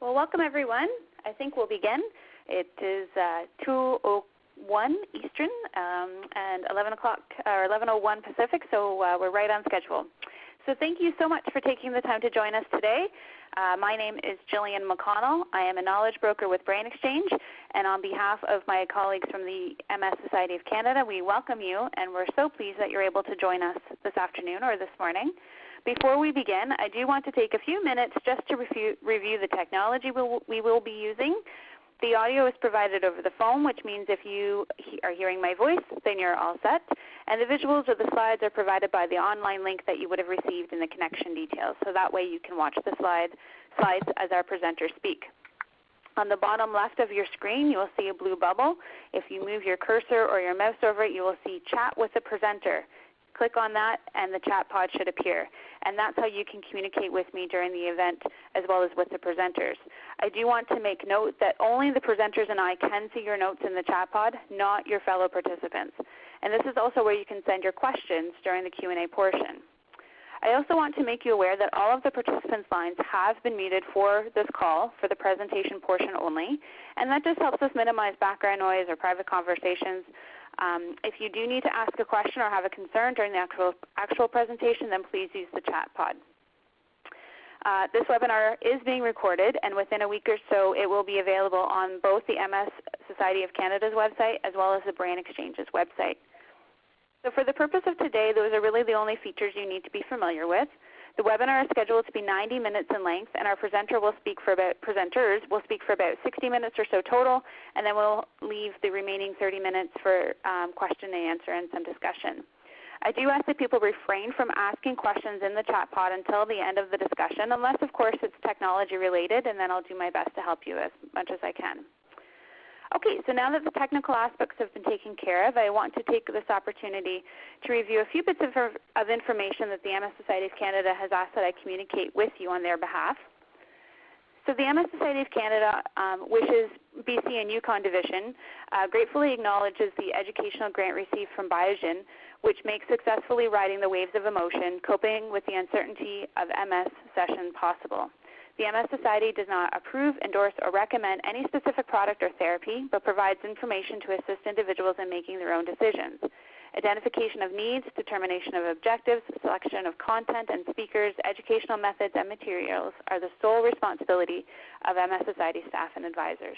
Well, welcome everyone. I think we'll begin. It is 2:01 Eastern and 11 o'clock or 11:01 Pacific, so we're right on schedule. So thank you so much for taking the time to join us today. My name is Jillian McConnell. I am a knowledge broker with Brain Exchange, and on behalf of my colleagues from the MS Society of Canada, we welcome you, and we're so pleased that you're able to join us this afternoon or this morning. Before we begin, I do want to take a few minutes just to review the technology we will be using. The audio is provided over the phone, which means if you are hearing my voice, then you're all set. And the visuals or the slides are provided by the online link that you would have received in the connection details. So that way you can watch the slides as our presenters speak. On the bottom left of your screen, you will see a blue bubble. If you move your cursor or your mouse over it, you will see Chat with the Presenter. Click on that and the chat pod should appear. And that's how you can communicate with me during the event as well as with the presenters. I do want to make note that only the presenters and I can see your notes in the chat pod, not your fellow participants. And this is also where you can send your questions during the Q&A portion. I also want to make you aware that all of the participants' lines have been muted for this call for the presentation portion only, and that just helps us minimize background noise or private conversations. If you do need to ask a question or have a concern during the actual presentation, then please use the chat pod. This webinar is being recorded, and within a week or so it will be available on both the MS Society of Canada's website as well as the Brain Exchange's website. So for the purpose of today, those are really the only features you need to be familiar with. The webinar is scheduled to be 90 minutes in length, and our presenters will speak for about 60 minutes or so total, and then we'll leave the remaining 30 minutes for question and answer and some discussion. I do ask that people refrain from asking questions in the chat pod until the end of the discussion, unless, of course, it's technology related, and then I'll do my best to help you as much as I can. Okay, so now that the technical aspects have been taken care of, I want to take this opportunity to review a few bits of information that the MS Society of Canada has asked that I communicate with you on their behalf. So the MS Society of Canada wishes BC and Yukon Division gratefully acknowledges the educational grant received from Biogen, which makes successfully riding the waves of emotion, coping with the uncertainty of MS session possible. The MS Society does not approve, endorse, or recommend any specific product or therapy, but provides information to assist individuals in making their own decisions. Identification of needs, determination of objectives, selection of content and speakers, educational methods, and materials are the sole responsibility of MS Society staff and advisors.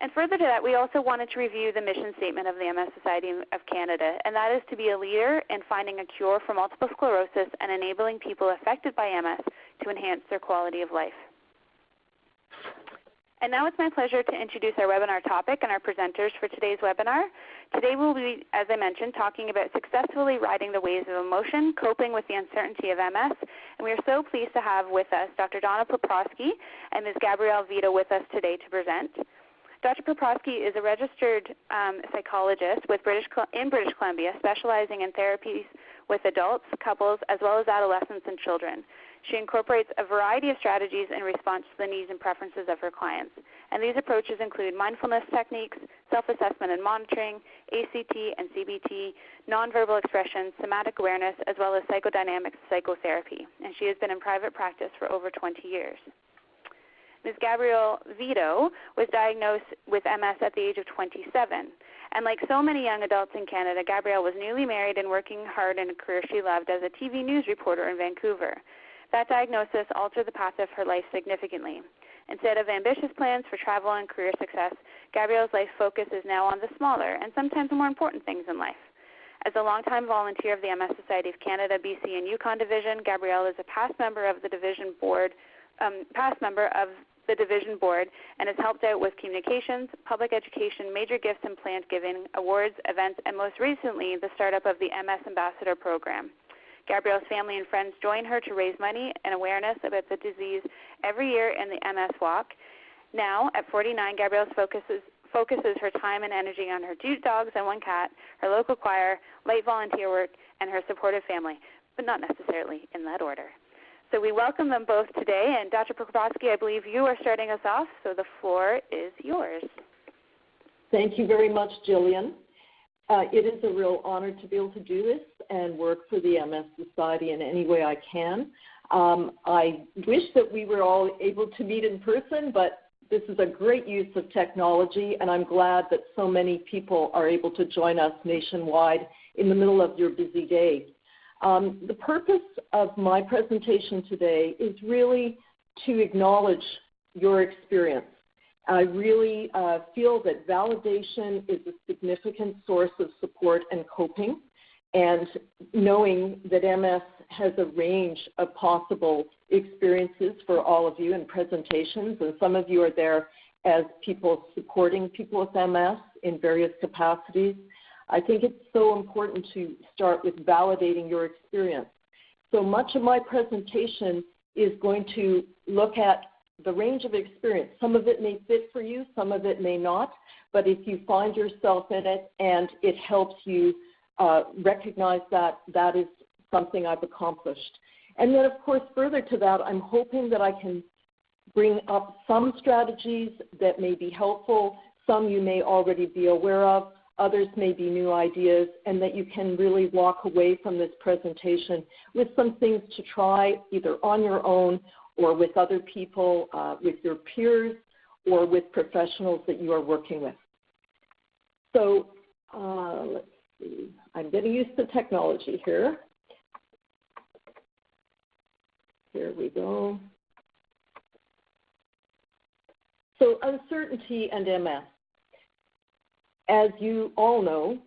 And further to that, we also wanted to review the mission statement of the MS Society of Canada, and that is to be a leader in finding a cure for multiple sclerosis and enabling people affected by MS to enhance their quality of life. And now it's my pleasure to introduce our webinar topic and our presenters for today's webinar. Today we'll be, as I mentioned, talking about successfully riding the waves of emotion, coping with the uncertainty of MS, and we are so pleased to have with us Dr. Donna Paproski and Ms. Gabrielle Veto with us today to present. Dr. Paproski is a registered psychologist in British Columbia, specializing in therapies with adults, couples, as well as adolescents and children. She incorporates a variety of strategies in response to the needs and preferences of her clients. And these approaches include mindfulness techniques, self-assessment and monitoring, ACT and CBT, nonverbal expression, somatic awareness, as well as psychodynamic psychotherapy. And she has been in private practice for over 20 years. Ms. Gabrielle Veto was diagnosed with MS at the age of 27. And like so many young adults in Canada, Gabrielle was newly married and working hard in a career she loved as a TV news reporter in Vancouver. That diagnosis altered the path of her life significantly. Instead of ambitious plans for travel and career success, Gabrielle's life focus is now on the smaller and sometimes more important things in life. As a longtime volunteer of the MS Society of Canada, BC and Yukon Division, Gabrielle is a past member of the division board, and has helped out with communications, public education, major gifts and plant giving, awards, events, and most recently the startup of the MS Ambassador Program. Gabrielle's family and friends join her to raise money and awareness about the disease every year in the MS Walk. Now, at 49, Gabrielle focuses her time and energy on her 2 dogs and 1 cat, her local choir, light volunteer work, and her supportive family, but not necessarily in that order. So we welcome them both today, and Dr. Paproski, I believe you are starting us off, so the floor is yours. Thank you very much, Jillian. It is a real honor to be able to do this and work for the MS Society in any way I can. I wish that we were all able to meet in person, but this is a great use of technology, and I'm glad that so many people are able to join us nationwide in the middle of your busy day. The purpose of my presentation today is really to acknowledge your experience. I really feel that validation is a significant source of support and coping, and knowing that MS has a range of possible experiences for all of you in presentations, and some of you are there as people supporting people with MS in various capacities. I think it's so important to start with validating your experience. So much of my presentation is going to look at the range of experience. Some of it may fit for you, some of it may not, but if you find yourself in it and it helps you recognize that, that is something I've accomplished. And then, of course, further to that, I'm hoping that I can bring up some strategies that may be helpful. Some you may already be aware of, others may be new ideas, and that you can really walk away from this presentation with some things to try either on your own or with other people, with your peers, or with professionals that you are working with. So let's see. I'm getting used to technology here. Here we go. So uncertainty and MS. As you all know,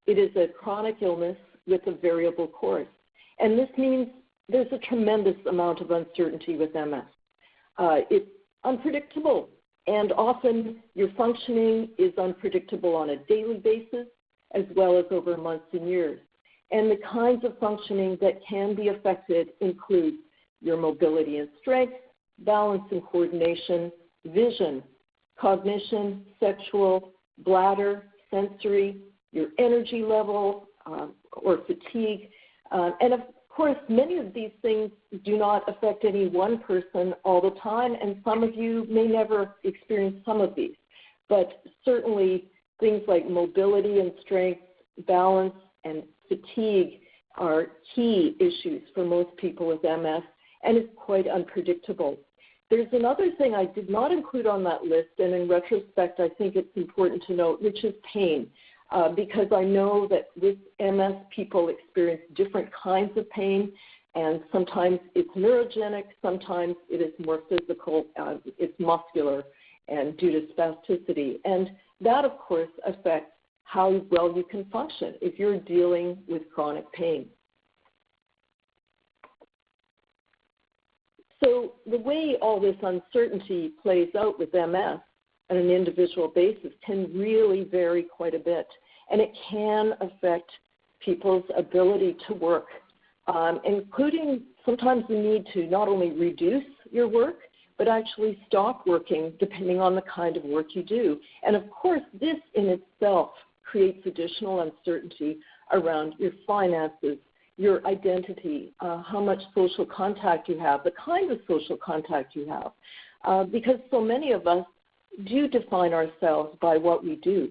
it is a chronic illness with a variable course. And this means there's a tremendous amount of uncertainty with MS. It's unpredictable, and often your functioning is unpredictable on a daily basis as well as over months and years. And the kinds of functioning that can be affected include your mobility and strength, balance and coordination, vision, cognition, sexual, bladder, sensory, your energy level or fatigue. And of course, many of these things do not affect any one person all the time, and some of you may never experience some of these. But certainly things like mobility and strength, balance, and fatigue are key issues for most people with MS, and it's quite unpredictable. There's another thing I did not include on that list, and in retrospect I think it's important to note, which is pain, because I know that with MS people experience different kinds of pain, and sometimes it's neurogenic, sometimes it is more physical, it's muscular and due to spasticity. And that, of course, affects how well you can function if you're dealing with chronic pain. So the way all this uncertainty plays out with MS on an individual basis can really vary quite a bit, and it can affect people's ability to work, including sometimes the need to not only reduce your work, but actually stop working depending on the kind of work you do. And of course, this in itself creates additional uncertainty around your finances, your identity, how much social contact you have, the kind of social contact you have, because so many of us do define ourselves by what we do.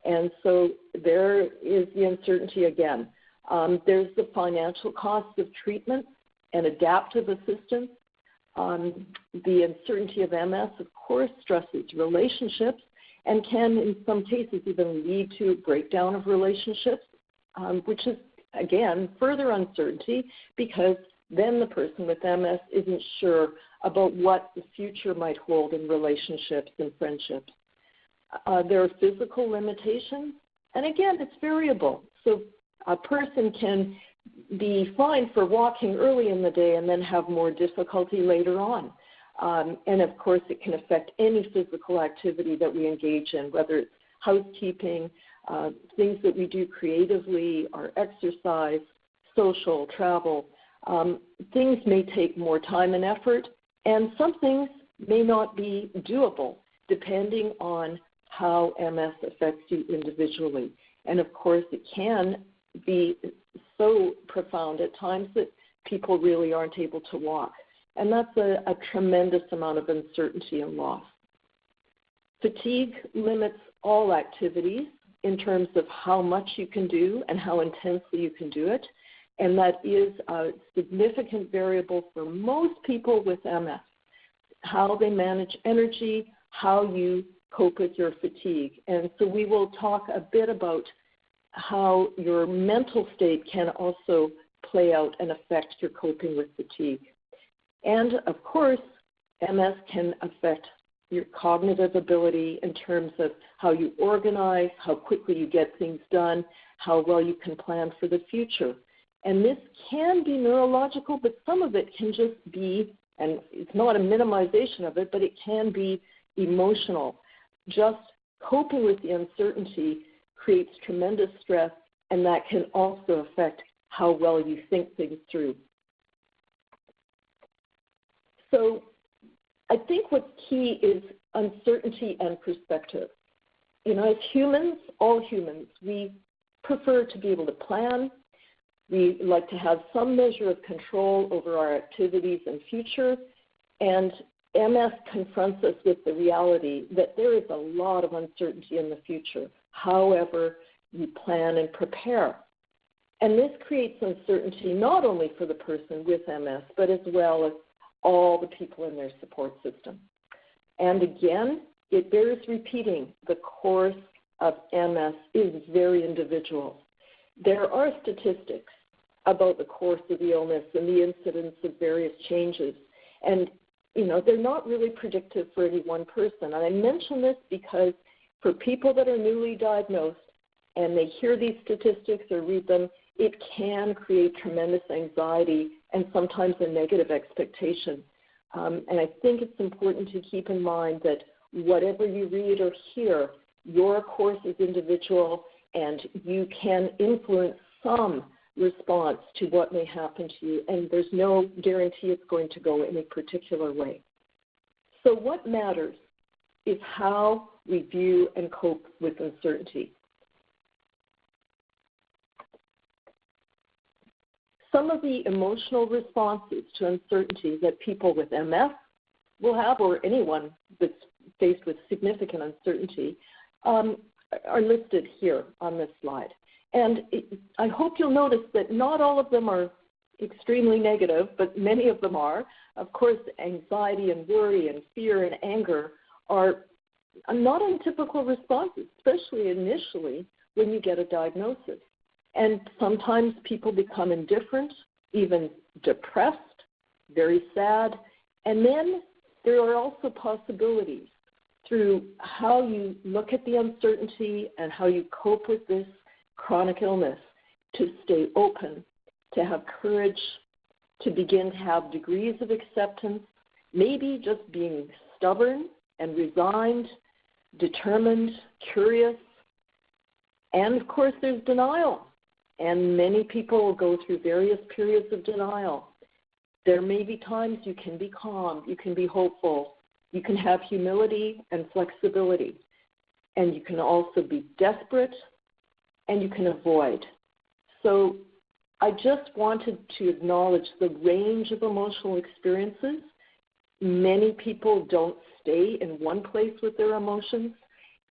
And so there is the uncertainty again. There's the financial cost of treatment and adaptive assistance. The uncertainty of MS, of course, stresses relationships and can, in some cases, even lead to a breakdown of relationships, which is, again, further uncertainty because then the person with MS isn't sure about what the future might hold in relationships and friendships. There are physical limitations, and again, it's variable. So a person can be fine for walking early in the day and then have more difficulty later on. And of course, it can affect any physical activity that we engage in, whether it's housekeeping, things that we do creatively, our exercise, social, travel. Things may take more time and effort, and some things may not be doable depending on how MS affects you individually. And of course, it can be so profound at times that people really aren't able to walk. And that's a tremendous amount of uncertainty and loss. Fatigue limits all activities in terms of how much you can do and how intensely you can do it. and that is a significant variable for most people with MS, how they manage energy, how you cope with your fatigue. And so we will talk a bit about how your mental state can also play out and affect your coping with fatigue. And, of course, MS can affect your cognitive ability in terms of how you organize, how quickly you get things done, how well you can plan for the future. And this can be neurological, but some of it can just be, and it's not a minimization of it, but it can be emotional. Just coping with the uncertainty creates tremendous stress, and that can also affect how well you think things through. So I think what's key is uncertainty and perspective. You know, as humans, all humans, we prefer to be able to plan. We like to have some measure of control over our activities and future. And MS confronts us with the reality that there is a lot of uncertainty in the future, however you plan and prepare. And this creates uncertainty not only for the person with MS, but as well as all the people in their support system. And again, it bears repeating, the course of MS is very individual. There are statistics about the course of the illness and the incidence of various changes. And, you know, they're not really predictive for any one person. And I mention this because for people that are newly diagnosed and they hear these statistics or read them, it can create tremendous anxiety and sometimes a negative expectation. And I think it's important to keep in mind that whatever you read or hear, your course is individual and you can influence some response to what may happen to you, and there's no guarantee it's going to go any particular way. So what matters is how we view and cope with uncertainty. Some of the emotional responses to uncertainty that people with MS will have, or anyone that's faced with significant uncertainty, are listed here on this slide. And I hope you'll notice that not all of them are extremely negative, but many of them are. Of course, anxiety and worry and fear and anger are not untypical responses, especially initially when you get a diagnosis. And sometimes people become indifferent, even depressed, very sad. And then there are also possibilities through how you look at the uncertainty and how you cope with this chronic illness to stay open, to have courage, to begin to have degrees of acceptance, maybe just being stubborn and resigned, determined, curious. And of course there's denial. And many people will go through various periods of denial. There may be times you can be calm, you can be hopeful, you can have humility and flexibility, and you can also be desperate, and you can avoid. So I just wanted to acknowledge the range of emotional experiences. Many people don't stay in one place with their emotions,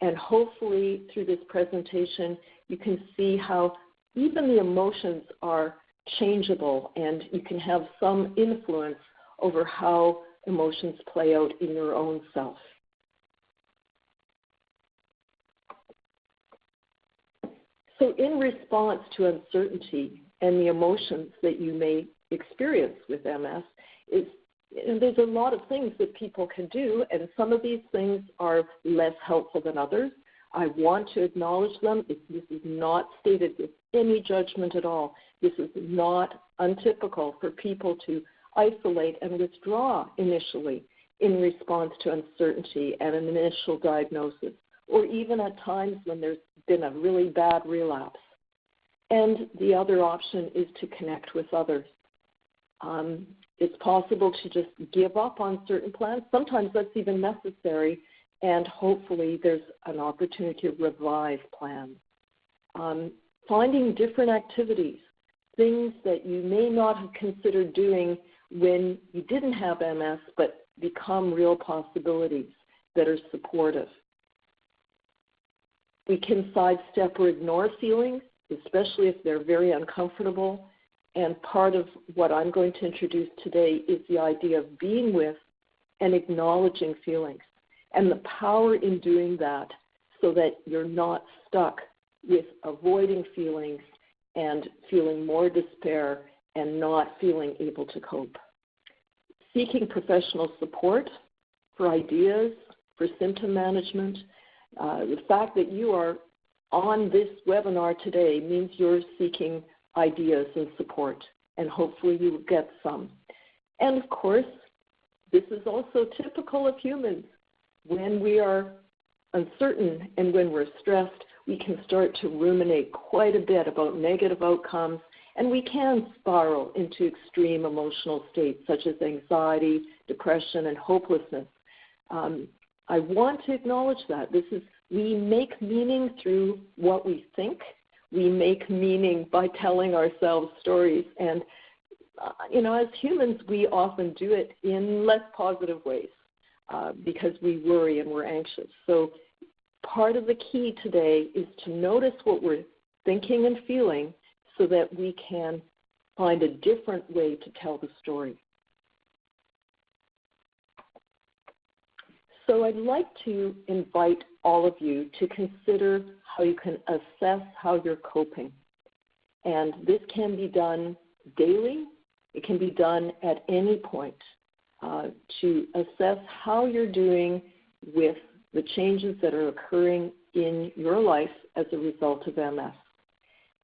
and hopefully through this presentation you can see how even the emotions are changeable, and you can have some influence over how emotions play out in your own self. So in response to uncertainty and the emotions that you may experience with MS, there's a lot of things that people can do, and some of these things are less helpful than others. I want to acknowledge them. This is not stated with any judgment at all. This is not untypical for people to isolate and withdraw initially in response to uncertainty and an initial diagnosis, or even at times when there's been a really bad relapse. And the other option is to connect with others. It's possible to just give up on certain plans. Sometimes that's even necessary, and hopefully there's an opportunity to revise plans. Finding different activities, things that you may not have considered doing when you didn't have MS, but become real possibilities that are supportive. We can sidestep or ignore feelings, especially if they're very uncomfortable, And part of what I'm going to introduce today is the idea of being with and acknowledging feelings and the power in doing that so that you're not stuck with avoiding feelings and feeling more despair and not feeling able to cope. Seeking professional support for ideas, for symptom management. The fact that you are on this webinar today means you're seeking ideas and support, and hopefully you will get some. And of course, this is also typical of humans. When we are uncertain and when we're stressed, we can start to ruminate quite a bit about negative outcomes, and we can spiral into extreme emotional states such as anxiety, depression, and hopelessness. I want to acknowledge that. We make meaning through what we think. We make meaning by telling ourselves stories. And, as humans, we often do it in less positive ways because we worry and we're anxious. So part of the key today is to notice what we're thinking and feeling so that we can find a different way to tell the story. So I'd like to invite all of you to consider how you can assess how you're coping. And this can be done daily. It can be done at any point to assess how you're doing with the changes that are occurring in your life as a result of MS.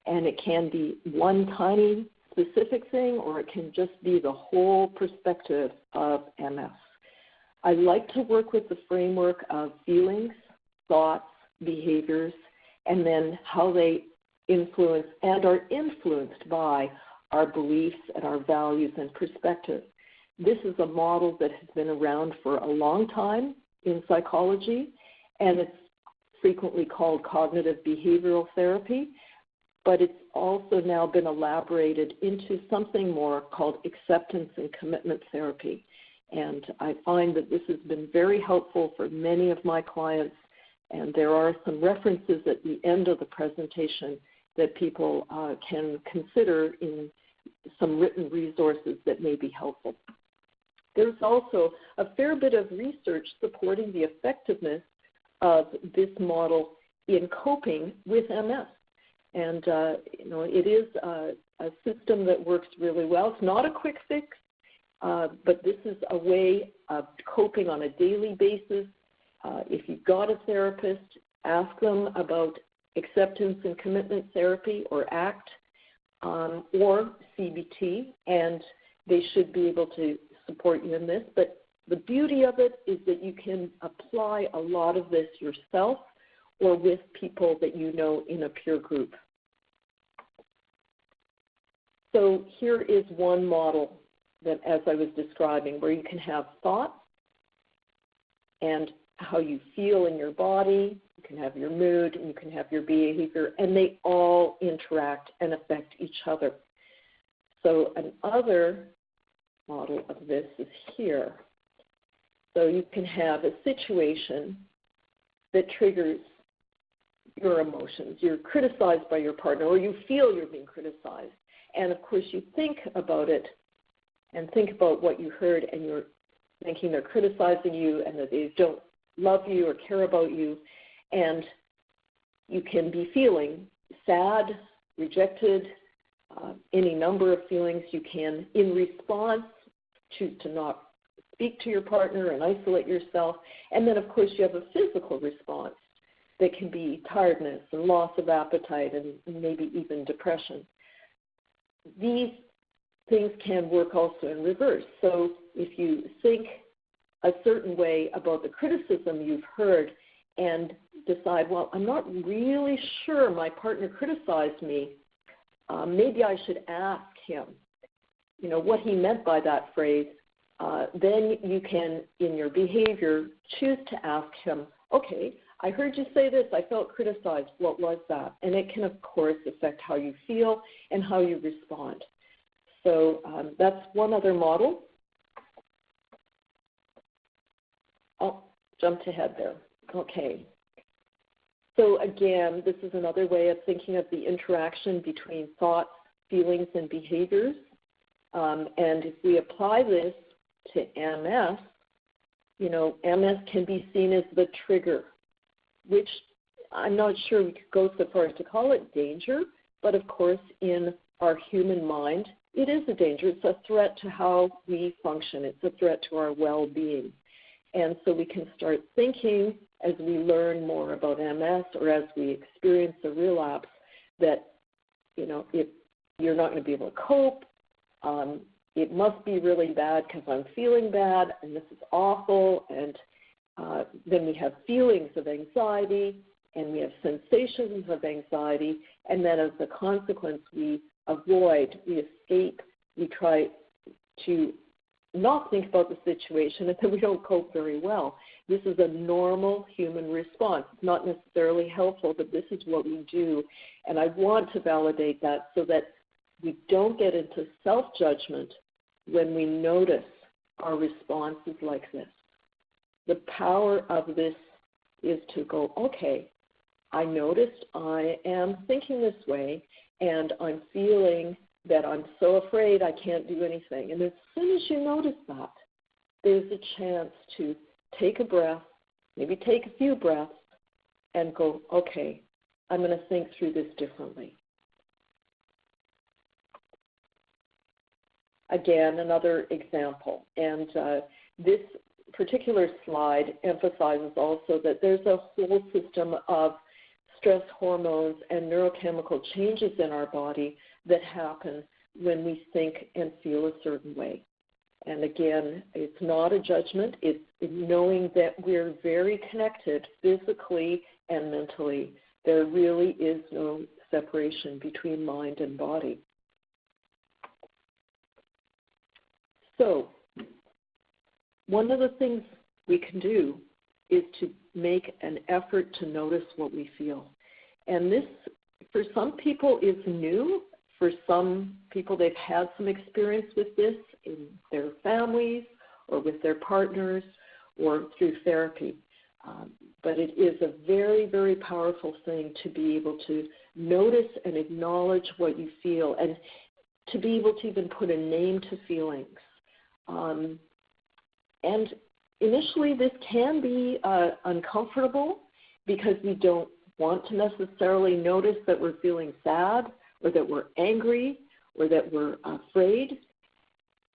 And it can be one tiny specific thing, or it can just be the whole perspective of MS. I like to work with the framework of feelings, thoughts, behaviors, and then how they influence and are influenced by our beliefs and our values and perspectives. This is a model that has been around for a long time in psychology, and it's frequently called cognitive behavioral therapy, but it's also now been elaborated into something more called acceptance and commitment therapy. And I find that this has been very helpful for many of my clients, and there are some references at the end of the presentation that people can consider in some written resources that may be helpful. There's also a fair bit of research supporting the effectiveness of this model in coping with MS. And, it is a system that works really well. It's not a quick fix. But this is a way of coping on a daily basis. If you've got a therapist, ask them about acceptance and commitment therapy or ACT or CBT, and they should be able to support you in this. But the beauty of it is that you can apply a lot of this yourself or with people that you know in a peer group. So here is one model that, as I was describing, where you can have thoughts and how you feel in your body, you can have your mood, and you can have your behavior, and they all interact and affect each other. So another model of this is here. So you can have a situation that triggers your emotions. You're criticized by your partner, or you feel you're being criticized. And, of course, you think about it and think about what you heard, and you're thinking they're criticizing you and that they don't love you or care about you, and you can be feeling sad, rejected, any number of feelings. You can, in response, choose to not speak to your partner and isolate yourself, and then, of course, you have a physical response that can be tiredness and loss of appetite and maybe even depression. These things can work also in reverse. So if you think a certain way about the criticism you've heard and decide, well, I'm not really sure my partner criticized me, maybe I should ask him, what he meant by that phrase, then you can, in your behavior, choose to ask him, okay, I heard you say this, I felt criticized, what was that? And it can, of course, affect how you feel and how you respond. So that's one other model. Oh, jumped ahead there. Okay. So again, this is another way of thinking of the interaction between thoughts, feelings and behaviors. And if we apply this to MS, MS can be seen as the trigger, which I'm not sure we could go so far as to call it danger, but of course in our human mind, it is a danger. It's a threat to how we function. It's a threat to our well-being. And so we can start thinking as we learn more about MS or as we experience a relapse that, if you're not going to be able to cope, it must be really bad because I'm feeling bad and this is awful. And then we have feelings of anxiety and we have sensations of anxiety. And then as a consequence, we avoid, we escape, we try to not think about the situation, and then we don't cope very well. This is a normal human response. It's not necessarily helpful, but this is what we do. And I want to validate that so that we don't get into self-judgment when we notice our responses like this. The power of this is to go, okay, I noticed I am thinking this way, and I'm feeling that I'm so afraid I can't do anything. And as soon as you notice that, there's a chance to take a breath, maybe take a few breaths, and go, okay, I'm going to think through this differently. Again, another example. And this particular slide emphasizes also that there's a whole system of stress hormones and neurochemical changes in our body that happen when we think and feel a certain way. And again, it's not a judgment. It's knowing that we're very connected physically and mentally. There really is no separation between mind and body. So, one of the things we can do is to make an effort to notice what we feel. And this, for some people, is new. For some people, they've had some experience with this in their families or with their partners or through therapy. But it is a very, very powerful thing to be able to notice and acknowledge what you feel and to be able to even put a name to feelings. And initially, this can be uncomfortable because we don't want to necessarily notice that we're feeling sad or that we're angry or that we're afraid.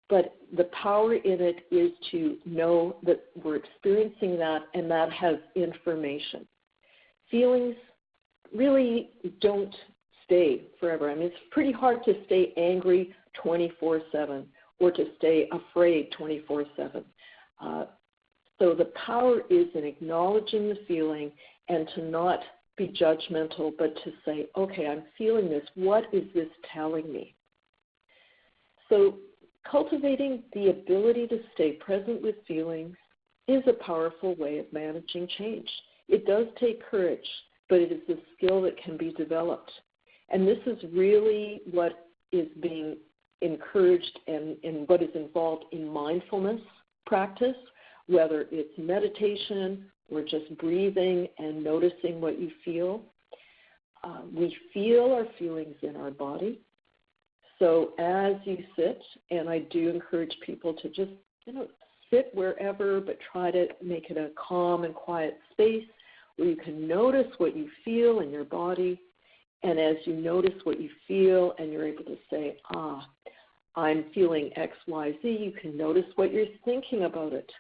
But the power in it is to know that we're experiencing that and that has information. Feelings really don't stay forever. I mean, it's pretty hard to stay angry 24/7 or to stay afraid 24/7. So the power is in acknowledging the feeling and to not be judgmental, but to say, okay, I'm feeling this. What is this telling me? So cultivating the ability to stay present with feelings is a powerful way of managing change. It does take courage, but it is a skill that can be developed. And this is really what is being encouraged and what is involved in mindfulness practice, whether it's meditation or just breathing and noticing what you feel. We feel our feelings in our body. So as you sit, and I do encourage people to just, sit wherever, but try to make it a calm and quiet space where you can notice what you feel in your body. And as you notice what you feel and you're able to say, I'm feeling X, Y, Z, you can notice what you're thinking about it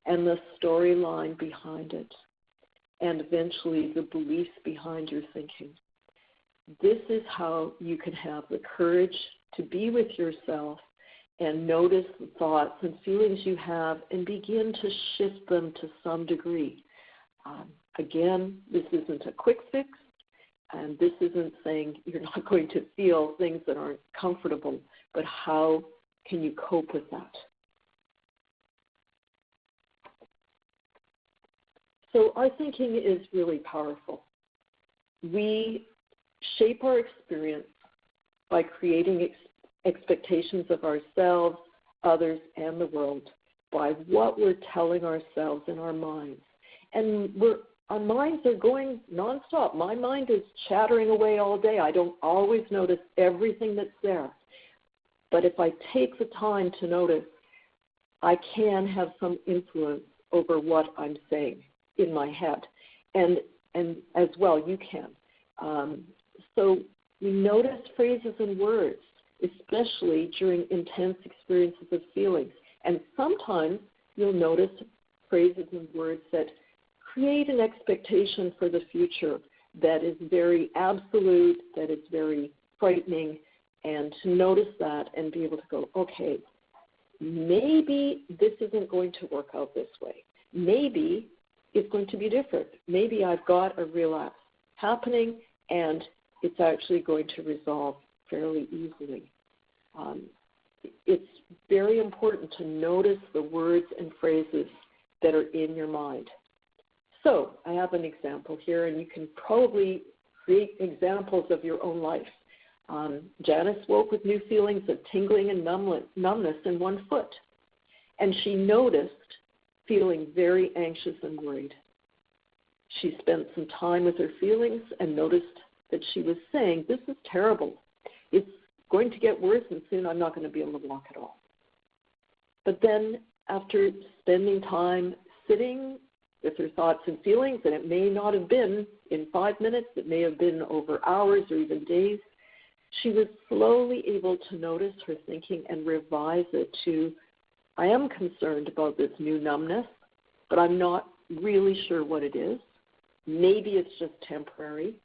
and the storyline behind it, and eventually the beliefs behind your thinking. This is how you can have the courage to be with yourself and notice the thoughts and feelings you have and begin to shift them to some degree. Again, this isn't a quick fix, and this isn't saying you're not going to feel things that aren't comfortable, but how can you cope with that? So our thinking is really powerful. We shape our experience by creating expectations of ourselves, others, and the world by what we're telling ourselves in our minds. And we're our minds are going nonstop. My mind is chattering away all day. I don't always notice everything that's there. But if I take the time to notice, I can have some influence over what I'm saying in my head. And as well, you can. So we notice phrases and words, especially during intense experiences of feelings. And sometimes you'll notice phrases and words that create an expectation for the future that is very absolute, that is very frightening, and to notice that and be able to go, okay, maybe this isn't going to work out this way. Maybe it's going to be different. Maybe I've got a relapse happening and it's actually going to resolve fairly easily. It's very important to notice the words and phrases that are in your mind. So I have an example here, and you can probably create examples of your own life. Janice woke with new feelings of tingling and numbness in one foot, and she noticed feeling very anxious and worried. She spent some time with her feelings and noticed that she was saying, this is terrible. It's going to get worse, and soon I'm not going to be able to walk at all. But then after spending time sitting with her thoughts and feelings, and it may not have been in 5 minutes, it may have been over hours or even days, she was slowly able to notice her thinking and revise it to, I am concerned about this new numbness, but I'm not really sure what it is. Maybe it's just temporary,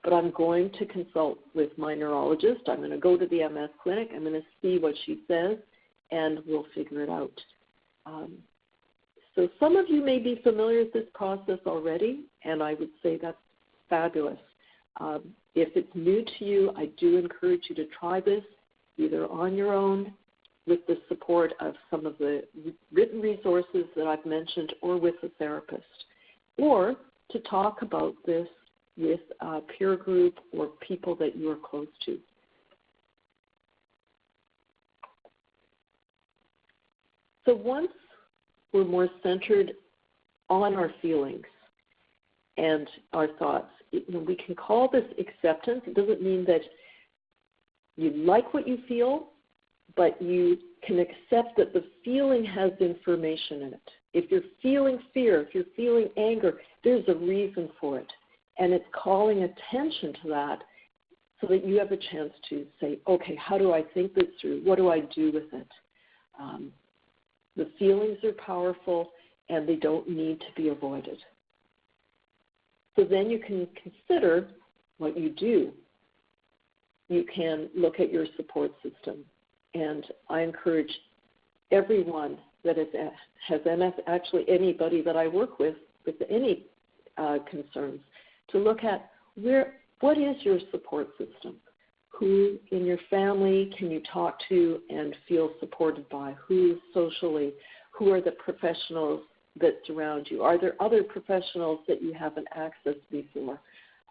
but I'm going to consult with my neurologist. I'm going to go to the MS clinic. I'm going to see what she says, and we'll figure it out. So some of you may be familiar with this process already, and I would say that's fabulous. If it's new to you, I do encourage you to try this either on your own with the support of some of the written resources that I've mentioned or with a therapist, or to talk about this with a peer group or people that you are close to. So once we're more centered on our feelings and our thoughts, we can call this acceptance. It doesn't mean that you like what you feel, but you can accept that the feeling has information in it. If you're feeling fear, if you're feeling anger, there's a reason for it. And it's calling attention to that so that you have a chance to say, okay, how do I think this through? What do I do with it? The feelings are powerful and they don't need to be avoided. So then you can consider what you do. You can look at your support system. And I encourage everyone that has MS, actually anybody that I work with any concerns, to look at what is your support system? Who in your family can you talk to and feel supported by? Who socially? Who are the professionals that surround you? Are there other professionals that you haven't accessed before?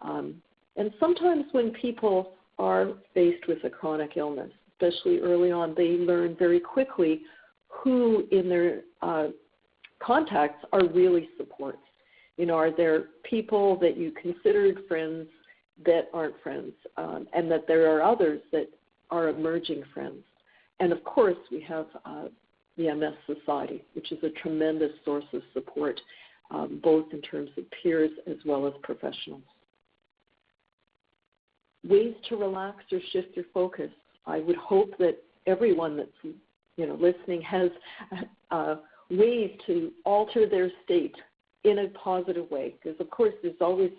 And sometimes when people are faced with a chronic illness, especially early on, they learn very quickly who in their contacts are really supports. Are there people that you considered friends that aren't friends, and that there are others that are emerging friends? And of course, we have the MS Society, which is a tremendous source of support, both in terms of peers as well as professionals. Ways to relax or shift your focus. I would hope that everyone that's listening has ways to alter their state in a positive way, because of course there's always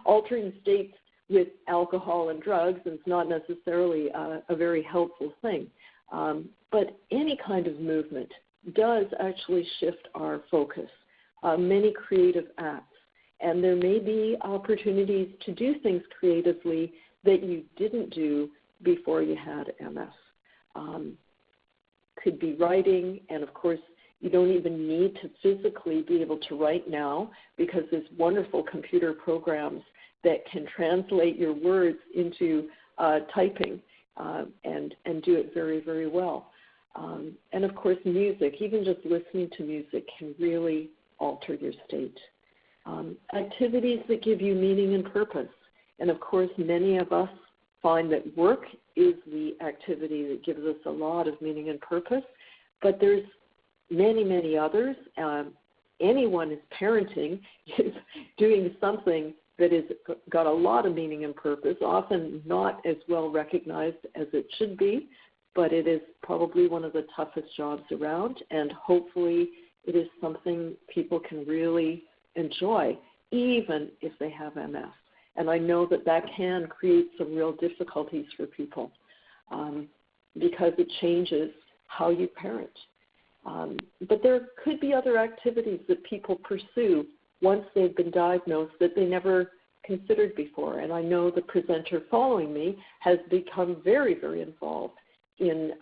altering states with alcohol and drugs, and it's not necessarily a very helpful thing. But any kind of movement does actually shift our focus, many creative acts. And there may be opportunities to do things creatively that you didn't do before you had MS. Could be writing, and of course, you don't even need to physically be able to write now, because there's wonderful computer programs that can translate your words into typing and do it very, very well. And of course, music, even just listening to music can really alter your state. Activities that give you meaning and purpose. And of course, many of us find that work is the activity that gives us a lot of meaning and purpose, but there's many, many others. Anyone who's parenting is doing something that has got a lot of meaning and purpose, often not as well recognized as it should be, but it is probably one of the toughest jobs around, and hopefully it is something people can really enjoy, even if they have MS. And I know that that can create some real difficulties for people because it changes how you parent. But there could be other activities that people pursue once they've been diagnosed that they never considered before. And I know the presenter following me has become very, very involved in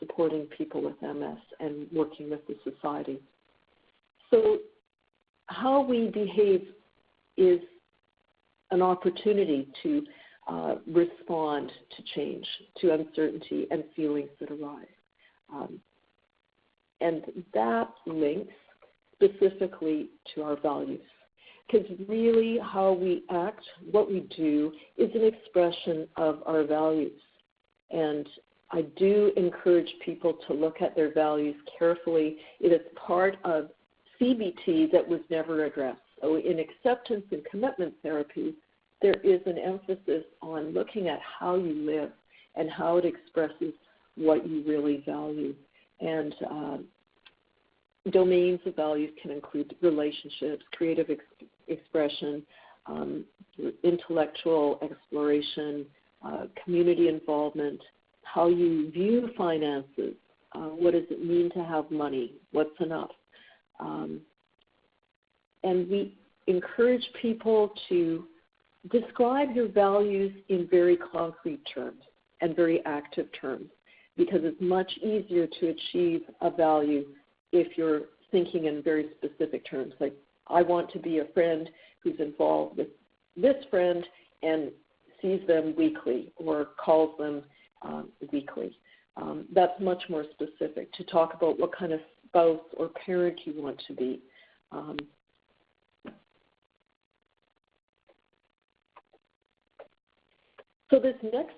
supporting people with MS and working with the society. So how we behave is an opportunity to respond to change, to uncertainty and feelings that arise. And that links specifically to our values. Because really how we act, what we do, is an expression of our values. And I do encourage people to look at their values carefully. It is part of CBT that was never addressed. So in acceptance and commitment therapy, there is an emphasis on looking at how you live and how it expresses what you really value. And domains of values can include relationships, creative expression, intellectual exploration, community involvement, how you view finances, what does it mean to have money, what's enough. And we encourage people to describe your values in very concrete terms and very active terms, because it's much easier to achieve a value if you're thinking in very specific terms, like I want to be a friend who's involved with this friend and sees them weekly or calls them weekly. That's much more specific to talk about what kind of spouse or parent you want to be. So this next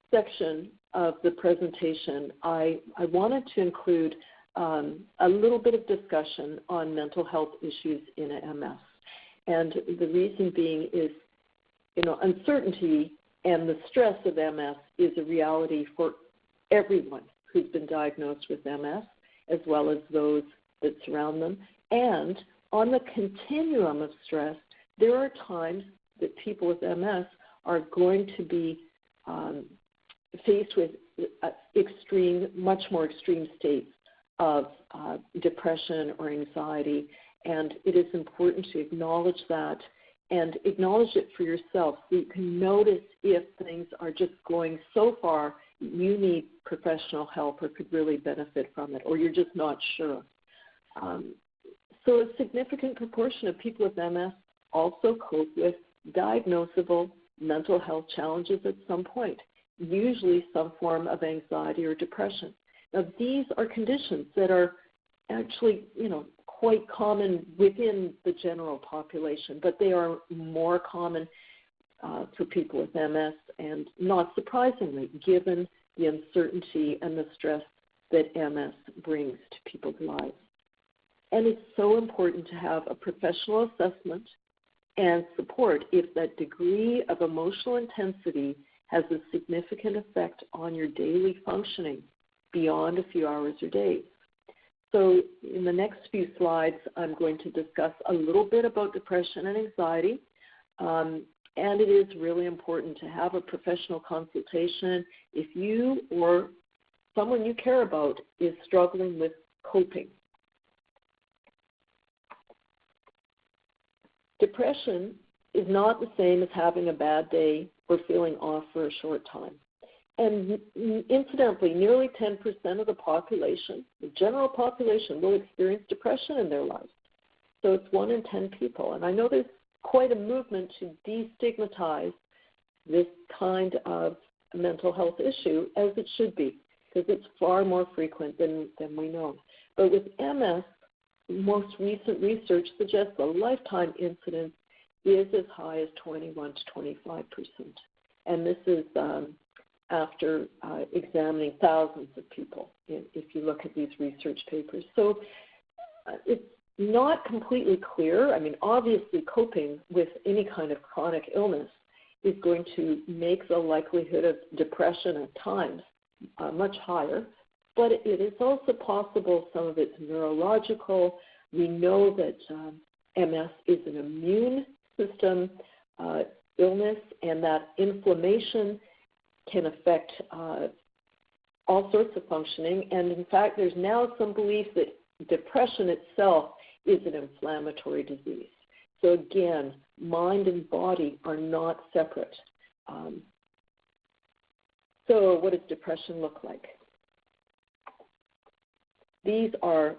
section of the presentation, I wanted to include a little bit of discussion on mental health issues in MS. And the reason being is, uncertainty and the stress of MS is a reality for everyone who's been diagnosed with MS, as well as those that surround them. And on the continuum of stress, there are times that people with MS are going to be faced with much more extreme states of depression or anxiety, and it is important to acknowledge that and acknowledge it for yourself so you can notice if things are just going so far you need professional help or could really benefit from it, or you're just not sure. So a significant proportion of people with MS also cope with diagnosable mental health challenges at some point, usually some form of anxiety or depression. Now, these are conditions that are actually, quite common within the general population, but they are more common for people with MS, and not surprisingly, given the uncertainty and the stress that MS brings to people's lives. And it's so important to have a professional assessment and support if that degree of emotional intensity has a significant effect on your daily functioning beyond a few hours or days. So in the next few slides, I'm going to discuss a little bit about depression and anxiety. And it is really important to have a professional consultation if you or someone you care about is struggling with coping. Depression is not the same as having a bad day or feeling off for a short time. And incidentally, nearly 10% of the population, the general population, will experience depression in their lives. So it's 1 in 10 people. And I know there's quite a movement to destigmatize this kind of mental health issue, as it should be, because it's far more frequent than we know. But with MS, most recent research suggests the lifetime incidence is as high as 21 to 25%. And this is after examining thousands of people, if you look at these research papers. So it's not completely clear. I mean, obviously coping with any kind of chronic illness is going to make the likelihood of depression at times much higher, but it is also possible some of it's neurological. We know that MS is an immune system illness, and that inflammation can affect all sorts of functioning. And in fact, there's now some belief that depression itself is an inflammatory disease. So again, mind and body are not separate. So what does depression look like? These are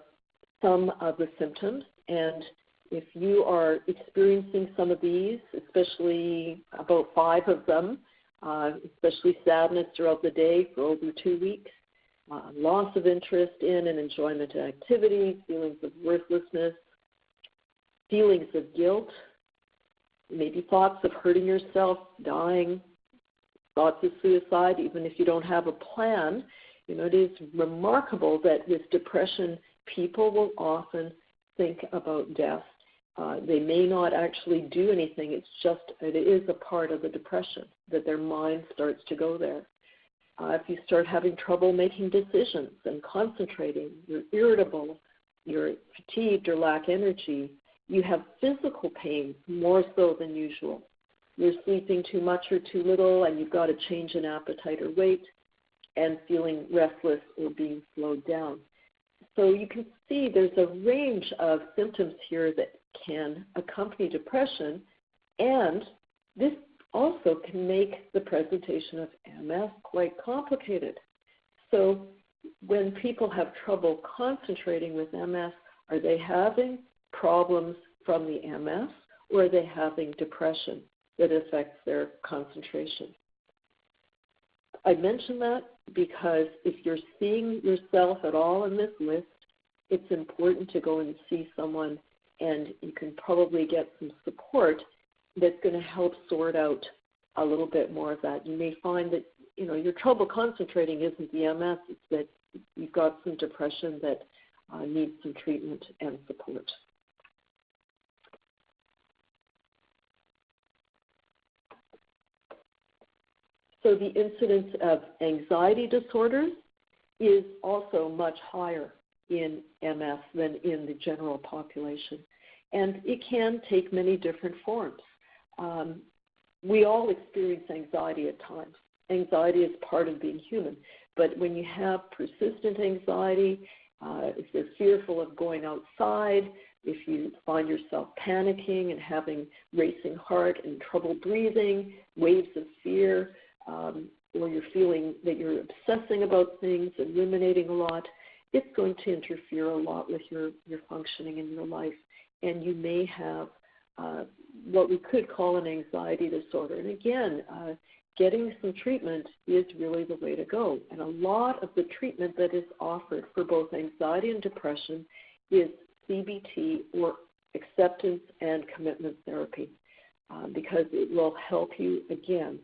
some of the symptoms, and if you are experiencing some of these, especially about 5 of them, especially sadness throughout the day for over 2 weeks, loss of interest in and enjoyment of activities, feelings of worthlessness, feelings of guilt, maybe thoughts of hurting yourself, dying, thoughts of suicide, even if you don't have a plan. You know, it is remarkable that with depression, people will often think about death. They may not actually do anything. It is a part of the depression that their mind starts to go there. If you start having trouble making decisions and concentrating, you're irritable, you're fatigued or lack energy, you have physical pain more so than usual. You're sleeping too much or too little, and you've got a change in appetite or weight, and feeling restless or being slowed down. So you can see there's a range of symptoms here that can accompany depression, and this also can make the presentation of MS quite complicated. So when people have trouble concentrating with MS, are they having problems from the MS, or are they having depression that affects their concentration? I mention that because if you're seeing yourself at all in this list, it's important to go and see someone, and you can probably get some support that's going to help sort out a little bit more of that. You may find that, you know, your trouble concentrating isn't the MS, it's that you've got some depression that needs some treatment and support. So the incidence of anxiety disorders is also much higher in MS than in the general population. And it can take many different forms. We all experience anxiety at times. Anxiety is part of being human. But when you have persistent anxiety, if you're fearful of going outside, if you find yourself panicking and having racing heart and trouble breathing, waves of fear, or you're feeling that you're obsessing about things and ruminating a lot, it's going to interfere a lot with your functioning in your life. And you may have what we could call an anxiety disorder. And again, getting some treatment is really the way to go. And a lot of the treatment that is offered for both anxiety and depression is CBT, or acceptance and commitment therapy, because it will help you, again,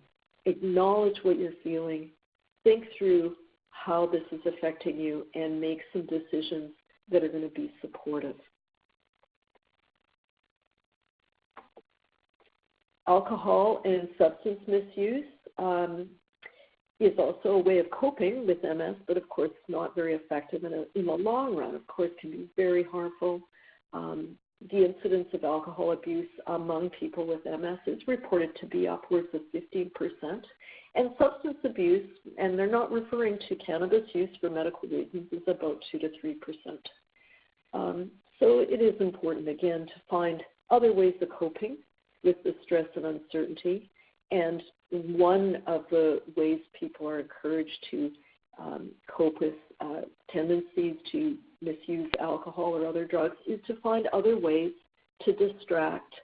acknowledge what you're feeling, think through how this is affecting you, and make some decisions that are going to be supportive. Alcohol and substance misuse is also a way of coping with MS, but of course not very effective in the long run. Of course, can be very harmful. The incidence of alcohol abuse among people with MS is reported to be upwards of 15%. And substance abuse, and they're not referring to cannabis use for medical reasons, is about 2 to 3%. So it is important, again, to find other ways of coping with the stress and uncertainty. And one of the ways people are encouraged to cope with tendencies to misuse alcohol or other drugs is to find other ways to distract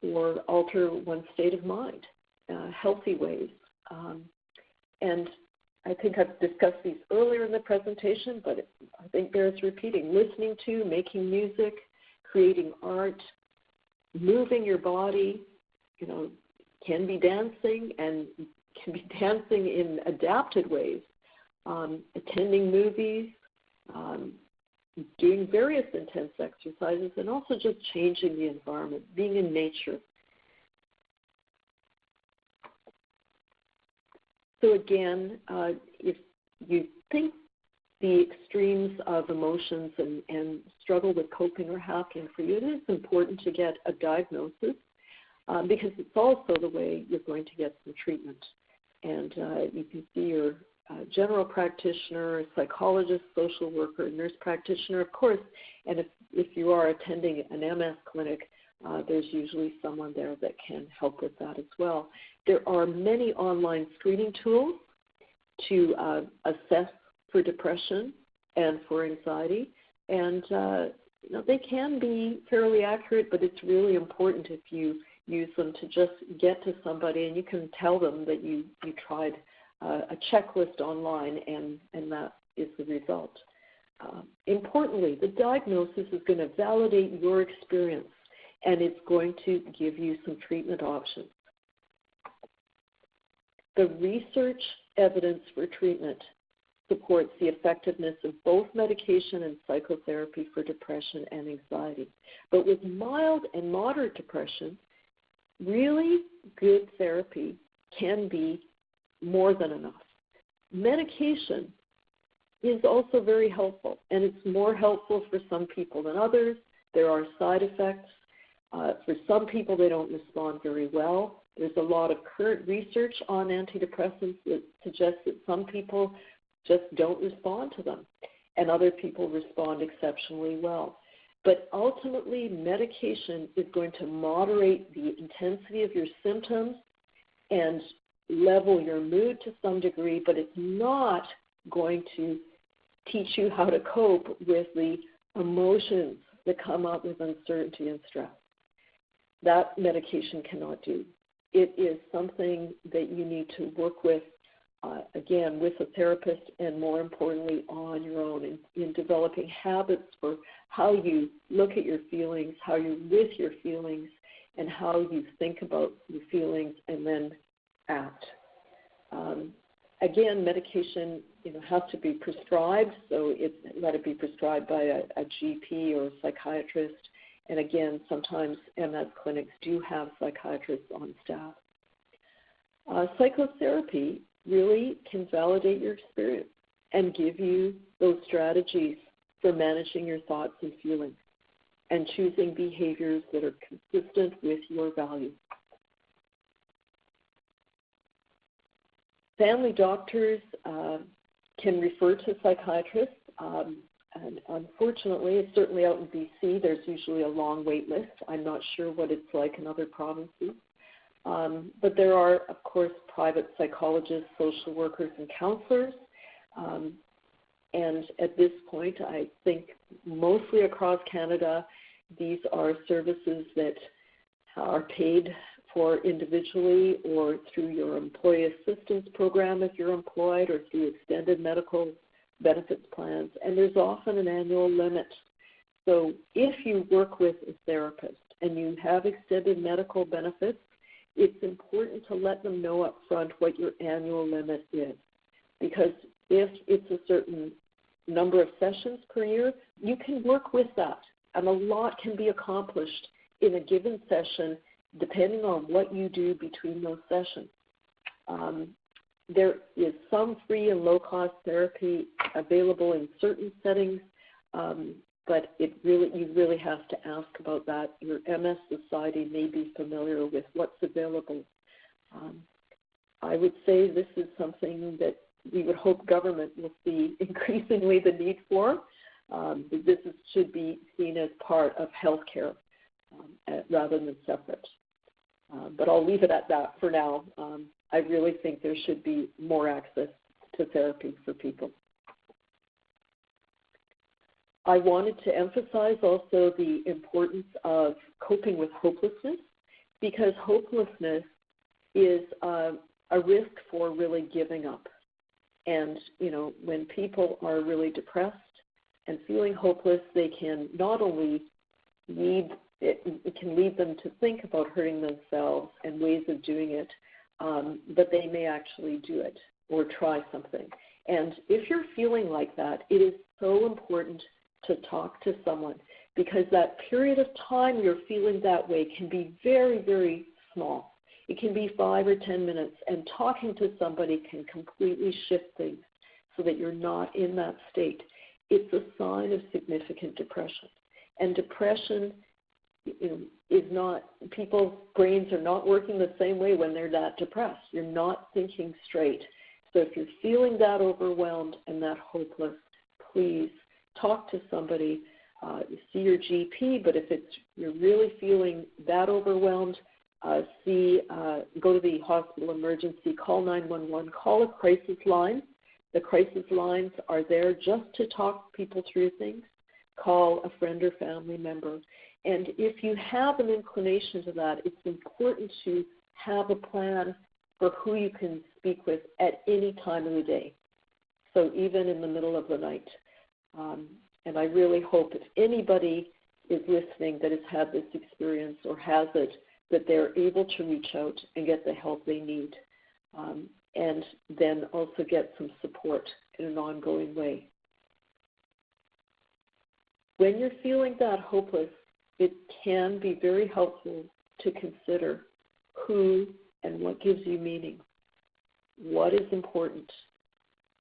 or alter one's state of mind, healthy ways. And I think I've discussed these earlier in the presentation, but I think bears repeating, listening to, making music, creating art, moving your body, can be dancing and can be dancing in adapted ways, attending movies, doing various intense exercises, and also just changing the environment, being in nature. So again, if you think the extremes of emotions and struggle with coping are happening for you, it is important to get a diagnosis because it's also the way you're going to get some treatment. And you can see your general practitioner, psychologist, social worker, nurse practitioner, of course. And if you are attending an MS clinic, there's usually someone there that can help with that as well. There are many online screening tools to assess for depression and for anxiety, and they can be fairly accurate, but it's really important if you use them to just get to somebody and you can tell them that you tried a checklist online and that is the result. Importantly, the diagnosis is going to validate your experience and it's going to give you some treatment options. The research evidence for treatment supports the effectiveness of both medication and psychotherapy for depression and anxiety. But with mild and moderate depression, really good therapy can be more than enough. Medication is also very helpful, and it's more helpful for some people than others. There are side effects. For some people, they don't respond very well. There's a lot of current research on antidepressants that suggests that some people just don't respond to them, and other people respond exceptionally well. But ultimately, medication is going to moderate the intensity of your symptoms and level your mood to some degree, but it's not going to teach you how to cope with the emotions that come up with uncertainty and stress. That medication cannot do. It is something that you need to work with, again, with a therapist, and more importantly, on your own in developing habits for how you look at your feelings, how you're with your feelings, and how you think about your feelings and then act. Again, medication has to be prescribed, so let it be prescribed by a GP or a psychiatrist. And again, sometimes MS clinics do have psychiatrists on staff. Psychotherapy really can validate your experience and give you those strategies for managing your thoughts and feelings and choosing behaviors that are consistent with your values. Family doctors can refer to psychiatrists. And unfortunately, certainly out in BC, there's usually a long wait list. I'm not sure what it's like in other provinces. But there are, of course, private psychologists, social workers, and counselors. And at this point, I think mostly across Canada, these are services that are paid for individually or through your employee assistance program if you're employed, or through extended medical benefits plans, and there's often an annual limit. So if you work with a therapist and you have extended medical benefits, it's important to let them know up front what your annual limit is. Because if it's a certain number of sessions per year, you can work with that, and a lot can be accomplished in a given session depending on what you do between those sessions. There is some free and low-cost therapy available in certain settings, but you really have to ask about that. Your MS Society may be familiar with what's available. I would say this is something that we would hope government will see increasingly the need for. This should be seen as part of healthcare rather than separate. But I'll leave it at that for now. I really think there should be more access to therapy for people. I wanted to emphasize also the importance of coping with hopelessness, because hopelessness is a risk for really giving up. And, when people are really depressed, And feeling hopeless, they can not only it can lead them to think about hurting themselves and ways of doing it, but they may actually do it or try something. And if you're feeling like that, it is so important to talk to someone, because that period of time you're feeling that way can be very, very small. It can be 5 or 10 minutes, and talking to somebody can completely shift things so that you're not in that state. It's a sign of significant depression. And depression is not, people's brains are not working the same way when they're that depressed. You're not thinking straight. So if you're feeling that overwhelmed and that hopeless, please talk to somebody, see your GP, but if you're really feeling that overwhelmed, go to the hospital emergency, call 911, call a crisis line. The crisis lines are there just to talk people through things. Call a friend or family member. And if you have an inclination to that, it's important to have a plan for who you can speak with at any time of the day. So even in the middle of the night. And I really hope if anybody is listening that has had this experience or has it, that they're able to reach out and get the help they need. And then also get some support in an ongoing way. When you're feeling that hopeless, it can be very helpful to consider who and what gives you meaning, what is important,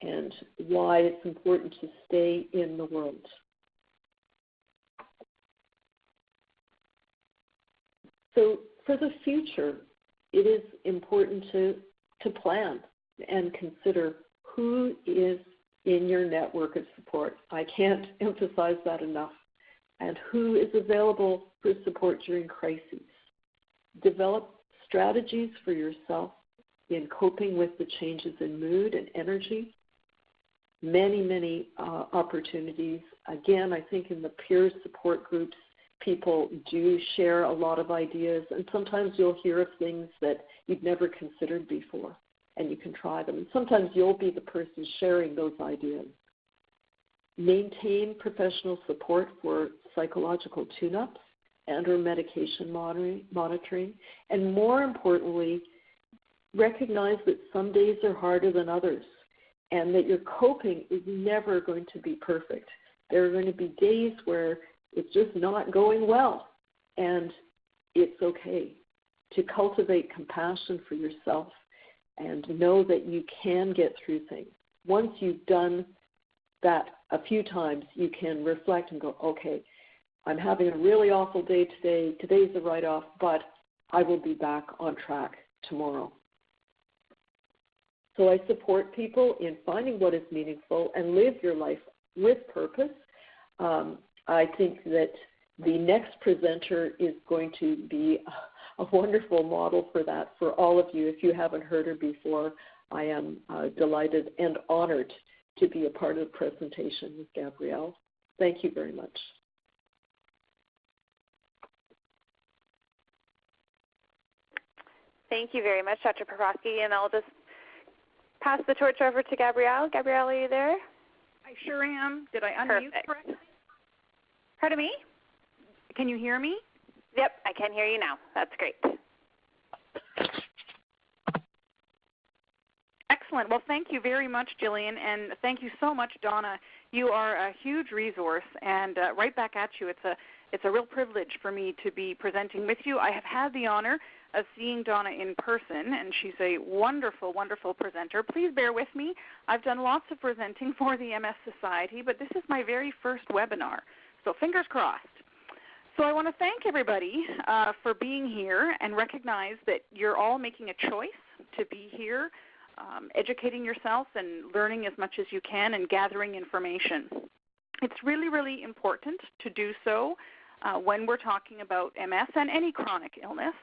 and why it's important to stay in the world. So for the future, it is important to plan and consider who is in your network of support. I can't emphasize that enough. And who is available for support during crises. Develop strategies for yourself in coping with the changes in mood and energy. Many, many opportunities. Again, I think in the peer support groups, people do share a lot of ideas, and sometimes you'll hear of things that you've never considered before, and you can try them. And sometimes you'll be the person sharing those ideas. Maintain professional support for psychological tune-ups and or medication monitoring. And more importantly, recognize that some days are harder than others and that your coping is never going to be perfect. There are going to be days where it's just not going well, and it's okay to cultivate compassion for yourself and know that you can get through things. Once you've done that a few times, you can reflect and go, okay, I'm having a really awful day today. Today's a write-off, but I will be back on track tomorrow. So I support people in finding what is meaningful and live your life with purpose. I think that the next presenter is going to be a wonderful model for that for all of you. If you haven't heard her before, I am delighted and honored to be a part of the presentation with Gabrielle. Thank you very much. Thank you very much, Dr. Paproski, and I'll just pass the torch over to Gabrielle. Gabrielle, are you there? I sure am. Did I unmute correctly? Pardon me? Can you hear me? Yep, I can hear you now. That's great. Excellent. Well, thank you very much, Jillian, and thank you so much, Donna. You are a huge resource, and right back at you. It's a real privilege for me to be presenting with you. I have had the honor of seeing Donna in person, and she's a wonderful, wonderful presenter. Please bear with me. I've done lots of presenting for the MS Society, but this is my very first webinar, so fingers crossed. So I want to thank everybody for being here and recognize that you're all making a choice to be here, educating yourself and learning as much as you can and gathering information. It's really, really important to do so when we're talking about MS and any chronic illness,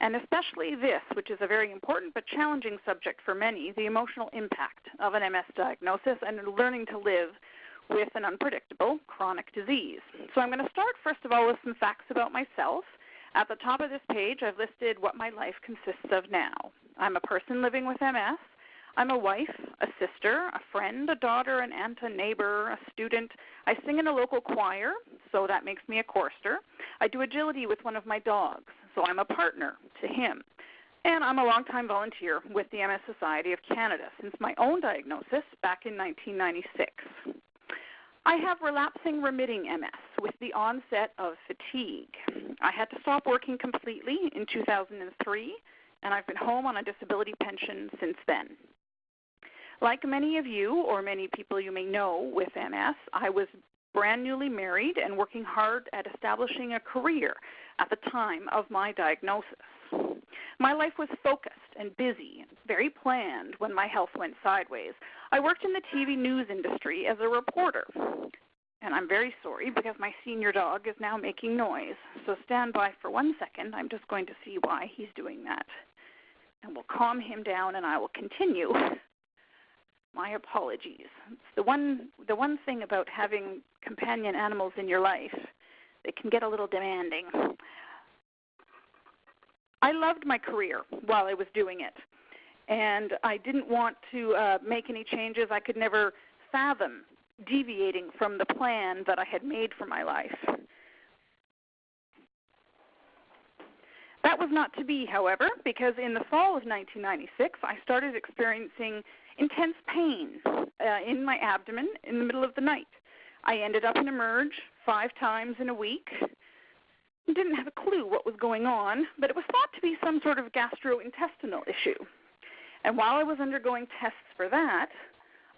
and especially this, which is a very important but challenging subject for many, the emotional impact of an MS diagnosis and learning to live with an unpredictable chronic disease. So I'm going to start, first of all, with some facts about myself. At the top of this page, I've listed what my life consists of now. I'm a person living with MS. I'm a wife, a sister, a friend, a daughter, an aunt, a neighbor, a student. I sing in a local choir, so that makes me a chorister. I do agility with one of my dogs, so I'm a partner to him. And I'm a longtime volunteer with the MS Society of Canada since my own diagnosis back in 1996. I have relapsing remitting MS with the onset of fatigue. I had to stop working completely in 2003, and I've been home on a disability pension since then. Like many of you, or many people you may know with MS, I was brand newly married and working hard at establishing a career at the time of my diagnosis. My life was focused and busy and very planned when my health went sideways. I worked in the TV news industry as a reporter. And I'm very sorry because my senior dog is now making noise. So stand by for 1 second. I'm just going to see why he's doing that. And we'll calm him down and I will continue. My apologies. It's the one thing about having companion animals in your life. They can get a little demanding. I loved my career while I was doing it, and I didn't want to make any changes. I could never fathom deviating from the plan that I had made for my life. That was not to be, however, because in the fall of 1996, I started experiencing intense pain in my abdomen in the middle of the night. I ended up in Emerge 5 times in a week. Didn't have a clue what was going on, but it was thought to be some sort of gastrointestinal issue. And while I was undergoing tests for that,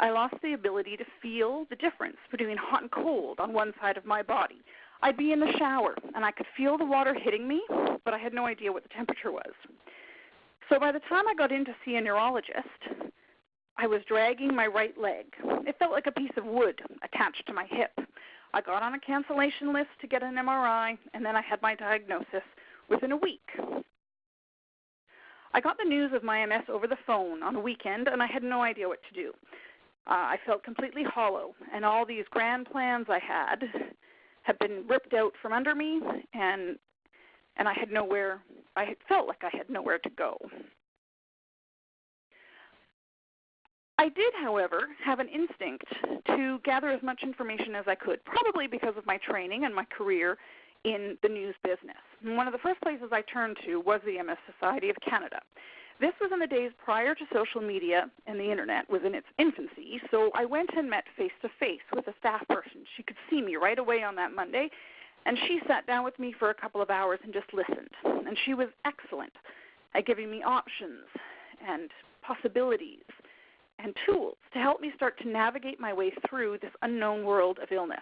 I lost the ability to feel the difference between hot and cold on one side of my body. I'd be in the shower, and I could feel the water hitting me, but I had no idea what the temperature was. So by the time I got in to see a neurologist, I was dragging my right leg. It felt like a piece of wood attached to my hip. I got on a cancellation list to get an MRI, and then I had my diagnosis within a week. I got the news of my MS over the phone on a weekend, and I had no idea what to do. I felt completely hollow, and all these grand plans I had been ripped out from under me, and I had nowhere. I felt like I had nowhere to go. I did, however, have an instinct to gather as much information as I could, probably because of my training and my career in the news business. And one of the first places I turned to was the MS Society of Canada. This was in the days prior to social media and the Internet was in its infancy, so I went and met face-to-face with a staff person. She could see me right away on that Monday, and she sat down with me for a couple of hours and just listened. And she was excellent at giving me options and possibilities and tools to help me start to navigate my way through this unknown world of illness.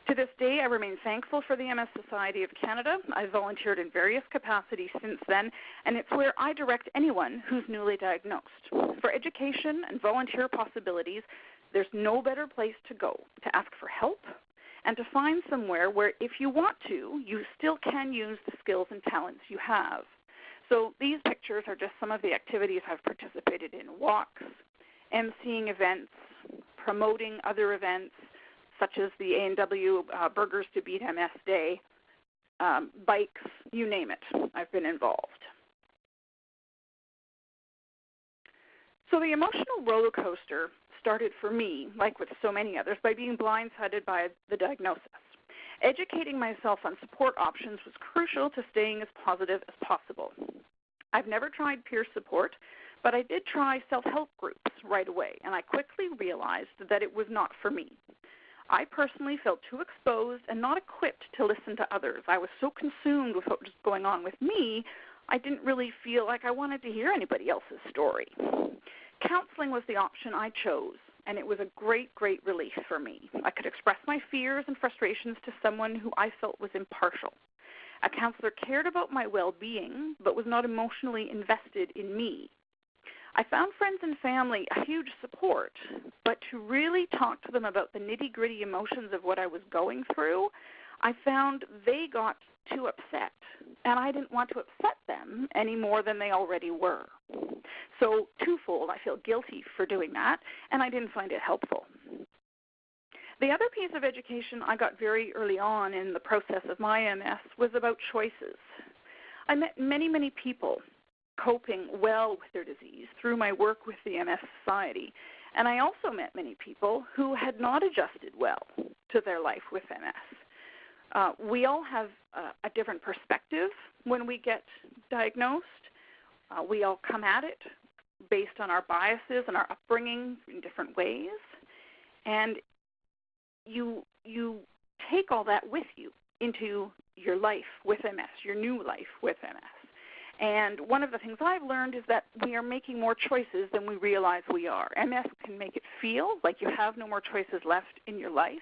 To this day, I remain thankful for the MS Society of Canada. I've volunteered in various capacities since then, and it's where I direct anyone who's newly diagnosed. For education and volunteer possibilities, there's no better place to go to ask for help and to find somewhere where, if you want to, you still can use the skills and talents you have. So these pictures are just some of the activities I've participated in: walks, emceeing events, promoting other events, such as the A&W Burgers to Beat MS Day, bikes, you name it, I've been involved. So the emotional roller coaster started for me, like with so many others, by being blindsided by the diagnosis. Educating myself on support options was crucial to staying as positive as possible. I've never tried peer support, but I did try self-help groups right away, and I quickly realized that it was not for me. I personally felt too exposed and not equipped to listen to others. I was so consumed with what was going on with me, I didn't really feel like I wanted to hear anybody else's story. Counseling was the option I chose, and it was a great, great relief for me. I could express my fears and frustrations to someone who I felt was impartial. A counselor cared about my well-being, but was not emotionally invested in me. I found friends and family a huge support, but to really talk to them about the nitty-gritty emotions of what I was going through, I found they got too upset, and I didn't want to upset them any more than they already were. So twofold, I feel guilty for doing that, and I didn't find it helpful. The other piece of education I got very early on in the process of my MS was about choices. I met many, many people, coping well with their disease through my work with the MS Society. And I also met many people who had not adjusted well to their life with MS. We all have a different perspective when we get diagnosed. We all come at it based on our biases and our upbringing in different ways. And you take all that with you into your life with MS, your new life with MS. And one of the things I've learned is that we are making more choices than we realize we are. MS can make it feel like you have no more choices left in your life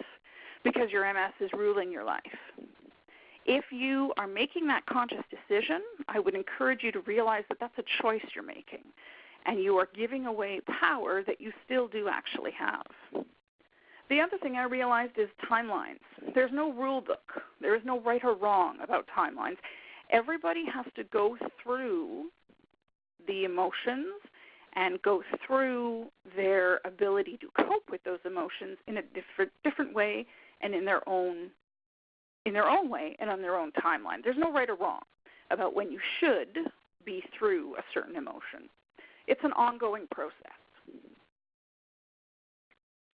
because your MS is ruling your life. If you are making that conscious decision, I would encourage you to realize that that's a choice you're making, and you are giving away power that you still do actually have. The other thing I realized is timelines. There's no rule book. There is no right or wrong about timelines. Everybody has to go through the emotions and go through their ability to cope with those emotions in a different way and in their own way and on their own timeline. There's no right or wrong about when you should be through a certain emotion. It's an ongoing process.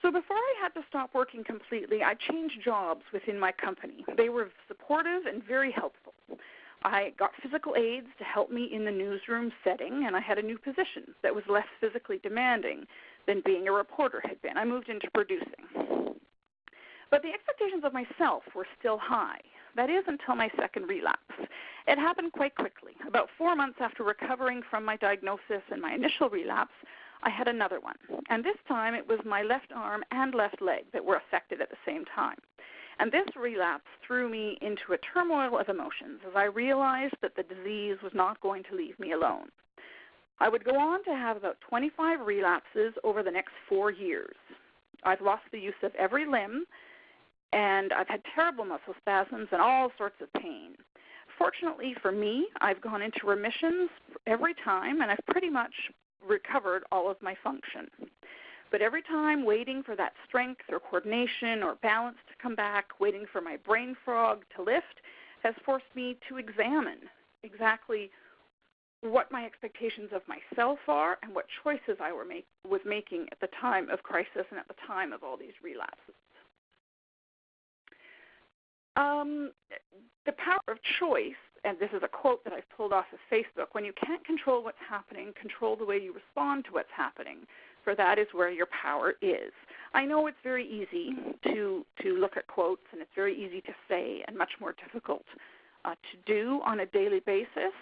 So before I had to stop working completely, I changed jobs within my company. They were supportive and very helpful. I got physical aids to help me in the newsroom setting, and I had a new position that was less physically demanding than being a reporter had been. I moved into producing. But the expectations of myself were still high. That is until my second relapse. It happened quite quickly. About 4 months after recovering from my diagnosis and my initial relapse, I had another one. And this time it was my left arm and left leg that were affected at the same time. And this relapse threw me into a turmoil of emotions as I realized that the disease was not going to leave me alone. I would go on to have about 25 relapses over the next 4 years. I've lost the use of every limb, and I've had terrible muscle spasms and all sorts of pain. Fortunately for me, I've gone into remissions every time, and I've pretty much recovered all of my function. But every time waiting for that strength or coordination or balance to come back, waiting for my brain fog to lift, has forced me to examine exactly what my expectations of myself are and what choices I was making at the time of crisis and at the time of all these relapses. The power of choice, and this is a quote that I've pulled off of Facebook, when you can't control what's happening, control the way you respond to what's happening, for that is where your power is. I know it's very easy to look at quotes, and it's very easy to say and much more difficult to do on a daily basis.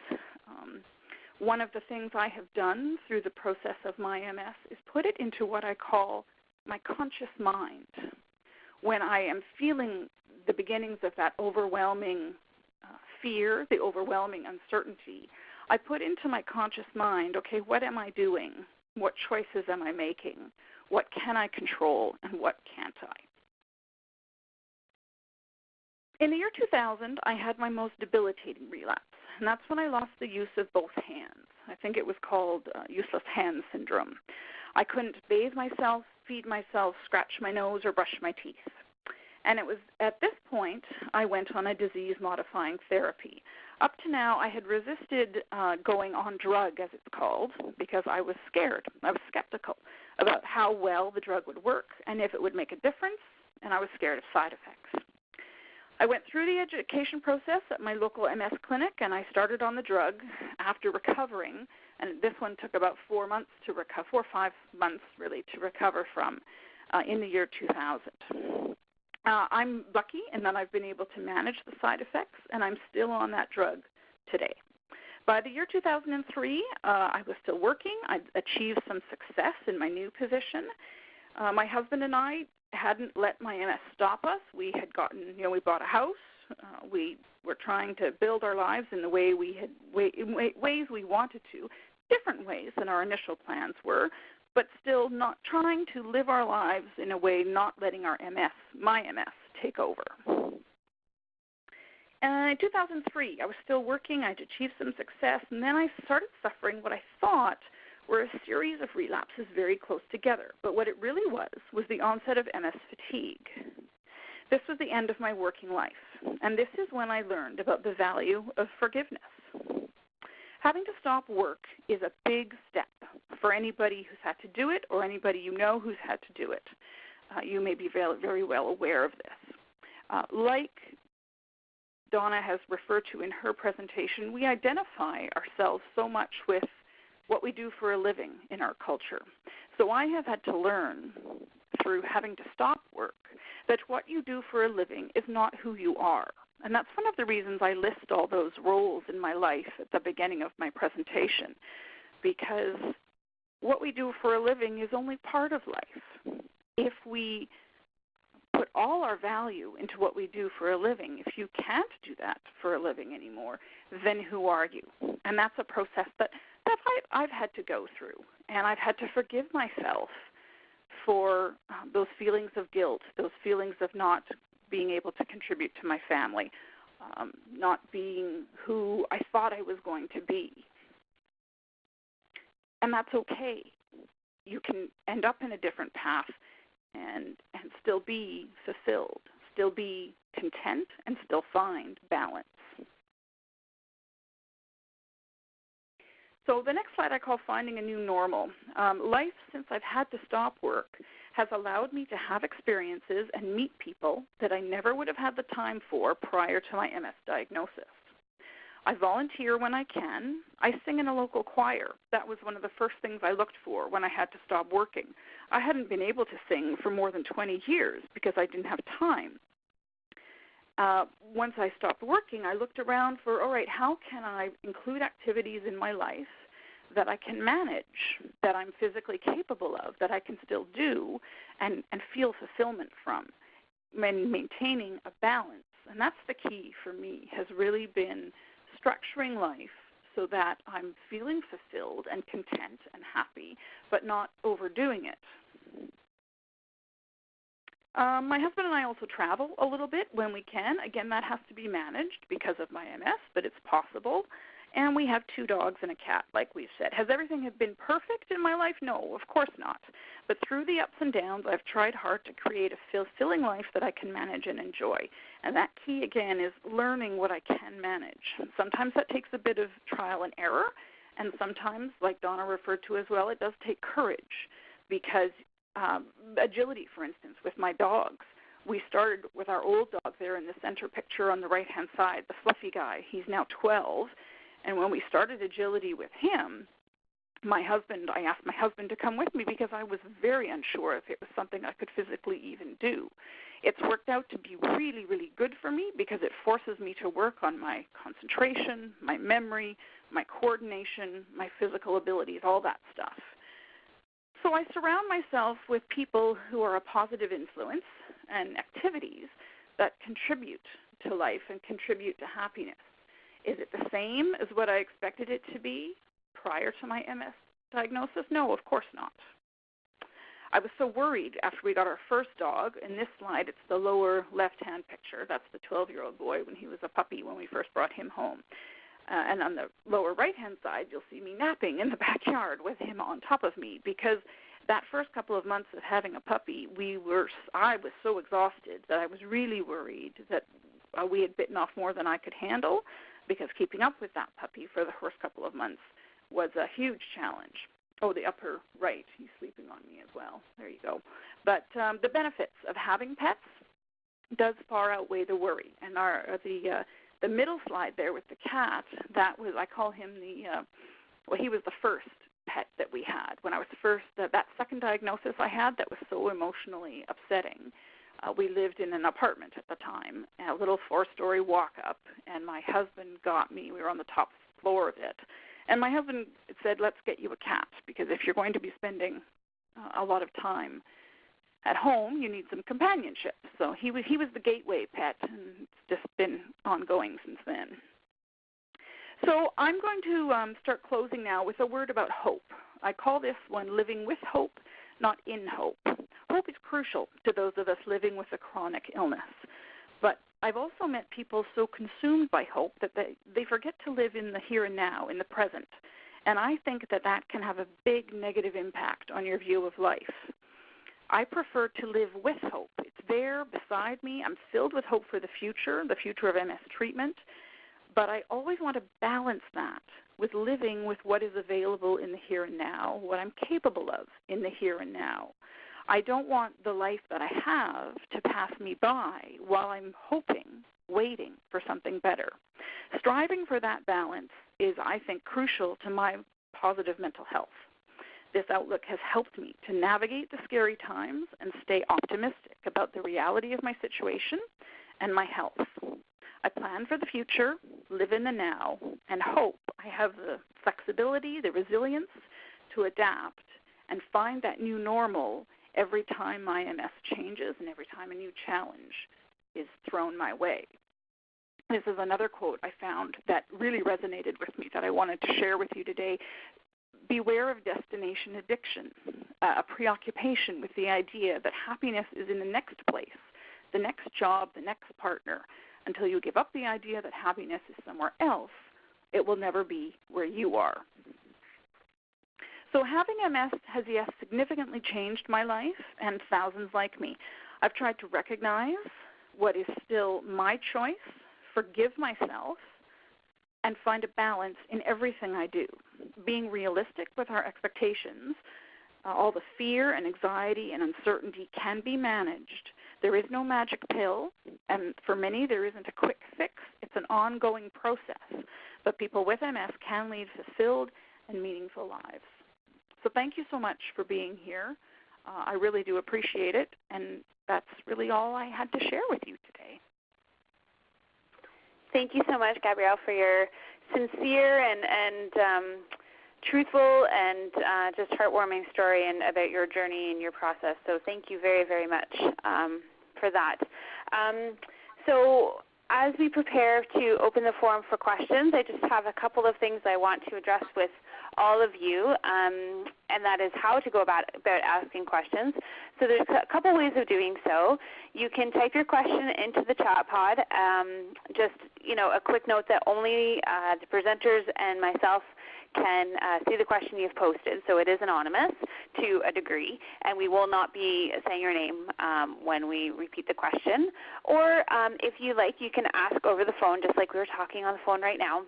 One of the things I have done through the process of my MS is put it into what I call my conscious mind. When I am feeling the beginnings of that overwhelming fear, the overwhelming uncertainty, I put into my conscious mind, okay, what am I doing? What choices am I making? What can I control and what can't I? In the year 2000, I had my most debilitating relapse, and that's when I lost the use of both hands. I think it was called useless hand syndrome. I couldn't bathe myself, feed myself, scratch my nose, or brush my teeth. And it was at this point I went on a disease-modifying therapy. Up to now, I had resisted going on drug, as it's called, because I was scared. I was skeptical about how well the drug would work and if it would make a difference, and I was scared of side effects. I went through the education process at my local MS clinic, and I started on the drug after recovering, and this one took about 4 months to recover, 4 or 5 months really to recover from in the year 2000. I'm lucky in that I've been able to manage the side effects, and I'm still on that drug today. By the year 2003, I was still working. I'd achieved some success in my new position. My husband and I hadn't let my MS stop us. We had gotten, we bought a house. We were trying to build our lives in the way ways we wanted to, different ways than our initial plans were, but still not trying to live our lives in a way not letting my MS, take over. And in 2003, I was still working. I'd achieved some success, and then I started suffering what I thought were a series of relapses very close together. But what it really was the onset of MS fatigue. This was the end of my working life, and this is when I learned about the value of forgiveness. Having to stop work is a big step for anybody who's had to do it or anybody you know who's had to do it. You may be very, very well aware of this. Like Donna has referred to in her presentation, we identify ourselves so much with what we do for a living in our culture. So I have had to learn through having to stop work that what you do for a living is not who you are. And that's one of the reasons I list all those roles in my life at the beginning of my presentation, because what we do for a living is only part of life. If we put all our value into what we do for a living, if you can't do that for a living anymore, then who are you? And that's a process that I've had to go through, and I've had to forgive myself for those feelings of guilt, those feelings of not being able to contribute to my family, not being who I thought I was going to be. And that's okay. You can end up in a different path and still be fulfilled, still be content, and still find balance. So the next slide I call Finding a New Normal. Life, since I've had to stop work, has allowed me to have experiences and meet people that I never would have had the time for prior to my MS diagnosis. I volunteer when I can. I sing in a local choir. That was one of the first things I looked for when I had to stop working. I hadn't been able to sing for more than 20 years because I didn't have time. Once I stopped working, I looked around for, all right, how can I include activities in my life that I can manage, that I'm physically capable of, that I can still do and feel fulfillment from, and maintaining a balance. And that's the key for me, has really been structuring life so that I'm feeling fulfilled and content and happy, but not overdoing it. My husband and I also travel a little bit when we can. Again, that has to be managed because of my MS, but it's possible. And we have 2 dogs and a cat, like we've said. Has everything been perfect in my life? No, of course not. But through the ups and downs, I've tried hard to create a fulfilling life that I can manage and enjoy. And that key, again, is learning what I can manage. Sometimes that takes a bit of trial and error, and sometimes, like Donna referred to as well, it does take courage, because agility, for instance, with my dogs. We started with our old dog there in the center picture on the right-hand side, the fluffy guy. He's now 12. And when we started agility with him, I asked my husband to come with me because I was very unsure if it was something I could physically even do. It's worked out to be really, really good for me because it forces me to work on my concentration, my memory, my coordination, my physical abilities, all that stuff. So I surround myself with people who are a positive influence and activities that contribute to life and contribute to happiness. Is it the same as what I expected it to be prior to my MS diagnosis? No, of course not. I was so worried after we got our first dog. In this slide, it's the lower left-hand picture. That's the 12-year-old boy when he was a puppy when we first brought him home. And on the lower right-hand side, you'll see me napping in the backyard with him on top of me, because that first couple of months of having a puppy, I was so exhausted that I was really worried that we had bitten off more than I could handle, because keeping up with that puppy for the first couple of months was a huge challenge. Oh, the upper right, he's sleeping on me as well. There you go. But the benefits of having pets does far outweigh the worry. And the middle slide there with the cat, that was, I call him he was the first pet that we had. When I was that second diagnosis I had that was so emotionally upsetting, we lived in an apartment at the time, a little 4-story walk-up, and my husband got me. We were on the top floor of it. And my husband said, let's get you a cat, because if you're going to be spending a lot of time at home, you need some companionship. So he was the gateway pet, and it's just been ongoing since then. So I'm going to start closing now with a word about hope. I call this one Living with Hope, not in hope. Hope is crucial to those of us living with a chronic illness. But I've also met people so consumed by hope that they forget to live in the here and now, in the present. And I think that can have a big negative impact on your view of life. I prefer to live with hope. It's there beside me. I'm filled with hope for the future of MS treatment. But I always want to balance that with living with what is available in the here and now, what I'm capable of in the here and now. I don't want the life that I have to pass me by while I'm waiting for something better. Striving for that balance is, I think, crucial to my positive mental health. This outlook has helped me to navigate the scary times and stay optimistic about the reality of my situation and my health. I plan for the future, live in the now, and hope I have the flexibility, the resilience to adapt and find that new normal every time my MS changes and every time a new challenge is thrown my way. This is another quote I found that really resonated with me that I wanted to share with you today. Beware of destination addiction, a preoccupation with the idea that happiness is in the next place, the next job, the next partner. Until you give up the idea that happiness is somewhere else, it will never be where you are. So having MS has, yes, significantly changed my life and thousands like me. I've tried to recognize what is still my choice, forgive myself, and find a balance in everything I do. Being realistic with our expectations, all the fear and anxiety and uncertainty can be managed. There is no magic pill, and for many there isn't a quick fix. It's an ongoing process. But people with MS can lead fulfilled and meaningful lives. So thank you so much for being here. I really do appreciate it, and that's really all I had to share with you today. Thank you so much, Gabrielle, for your sincere and truthful and just heartwarming story and about your journey and your process. So thank you very, very much for that. So as we prepare to open the forum for questions, I just have a couple of things I want to address with all of you, and that is how to go about asking questions. So there's a couple ways of doing so. You can type your question into the chat pod. Just, a quick note that only the presenters and myself can see the question you've posted, so it is anonymous to a degree, and we will not be saying your name when we repeat the question. Or if you like, you can ask over the phone, just like we were talking on the phone right now.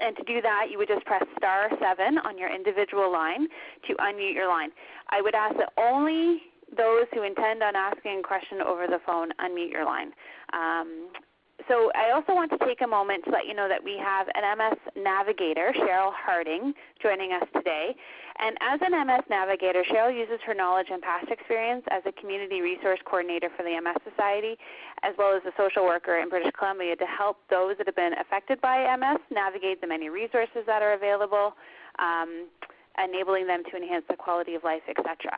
And to do that, you would just press *7 on your individual line to unmute your line. I would ask that only those who intend on asking a question over the phone unmute your line. So I also want to take a moment to let you know that we have an MS navigator, Cheryl Harding, joining us today. And as an MS navigator, Cheryl uses her knowledge and past experience as a community resource coordinator for the MS Society, as well as a social worker in British Columbia, to help those that have been affected by MS navigate the many resources that are available, enabling them to enhance the quality of life, etc.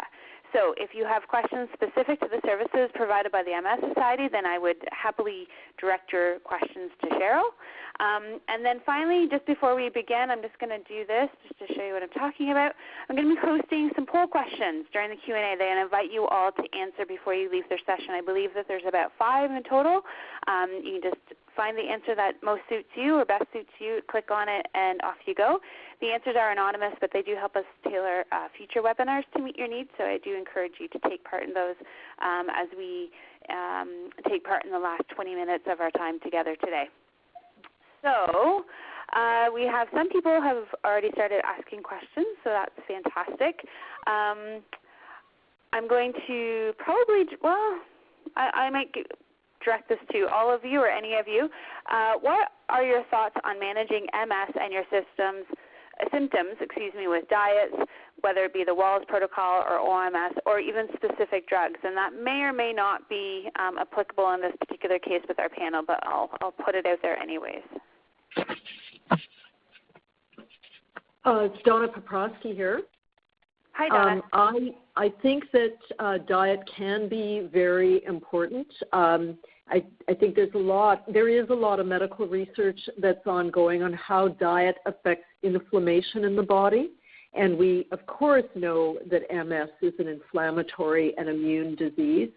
So if you have questions specific to the services provided by the MS Society, then I would happily direct your questions to Cheryl. And then finally, just before we begin, I'm just going to do this just to show you what I'm talking about. I'm going to be posting some poll questions during the Q&A that I invite you all to answer before you leave their session. I believe that there's about 5 in total. You can just find the answer that most suits you or best suits you, click on it, and off you go. The answers are anonymous, but they do help us tailor future webinars to meet your needs, so I do encourage you to take part in those as we take part in the last 20 minutes of our time together today. So we have some people have already started asking questions, so that's fantastic. I'm going to probably, I might direct this to all of you or any of you. What are your thoughts on managing MS and your symptoms, with diets, whether it be the WALS protocol or OMS or even specific drugs? And that may or may not be applicable in this particular case with our panel, but I'll put it out there anyways. It's Donna Paproski here. Hi, Donna. I think that diet can be very important. I think there is a lot of medical research that's ongoing on how diet affects inflammation in the body. And we, of course, know that MS is an inflammatory and immune disease,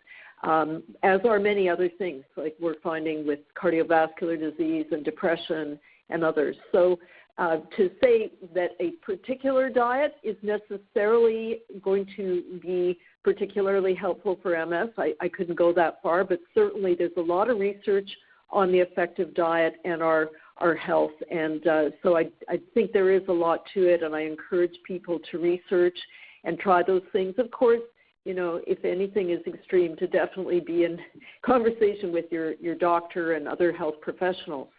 as are many other things, like we're finding with cardiovascular disease and depression and others. So to say that a particular diet is necessarily going to be particularly helpful for MS, I couldn't go that far, but certainly there's a lot of research on the effect of diet, and our our health. And so I think there is a lot to it, and I encourage people to research and try those things. Of course, if anything is extreme, to definitely be in conversation with your doctor and other health professionals.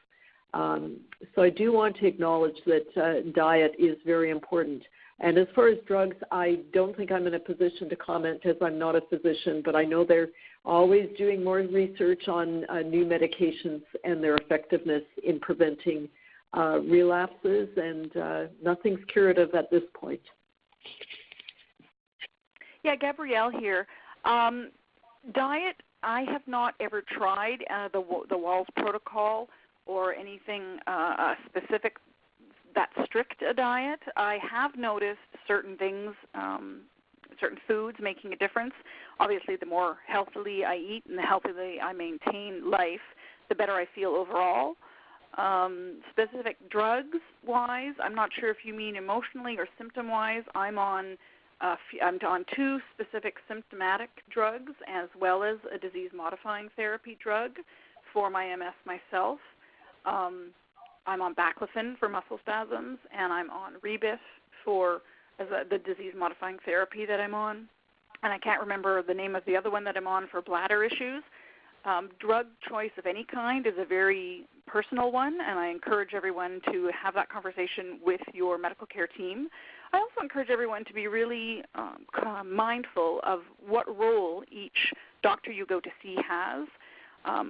So I do want to acknowledge that diet is very important. And as far as drugs, I don't think I'm in a position to comment as I'm not a physician, but I know they're always doing more research on new medications and their effectiveness in preventing relapses, and nothing's curative at this point. Yeah, Gabrielle here. Diet, I have not ever tried the WALS protocol or anything specific, that strict a diet. I have noticed certain things, certain foods making a difference. Obviously, the more healthily I eat and the healthily I maintain life, the better I feel overall. Specific drugs-wise, I'm not sure if you mean emotionally or symptom-wise. I'm on 2 specific symptomatic drugs as well as a disease-modifying therapy drug for my MS myself. I'm on baclofen for muscle spasms, and I'm on Rebif for the disease-modifying therapy that I'm on. And I can't remember the name of the other one that I'm on for bladder issues. Drug choice of any kind is a very personal one, and I encourage everyone to have that conversation with your medical care team. I also encourage everyone to be really mindful of what role each doctor you go to see has.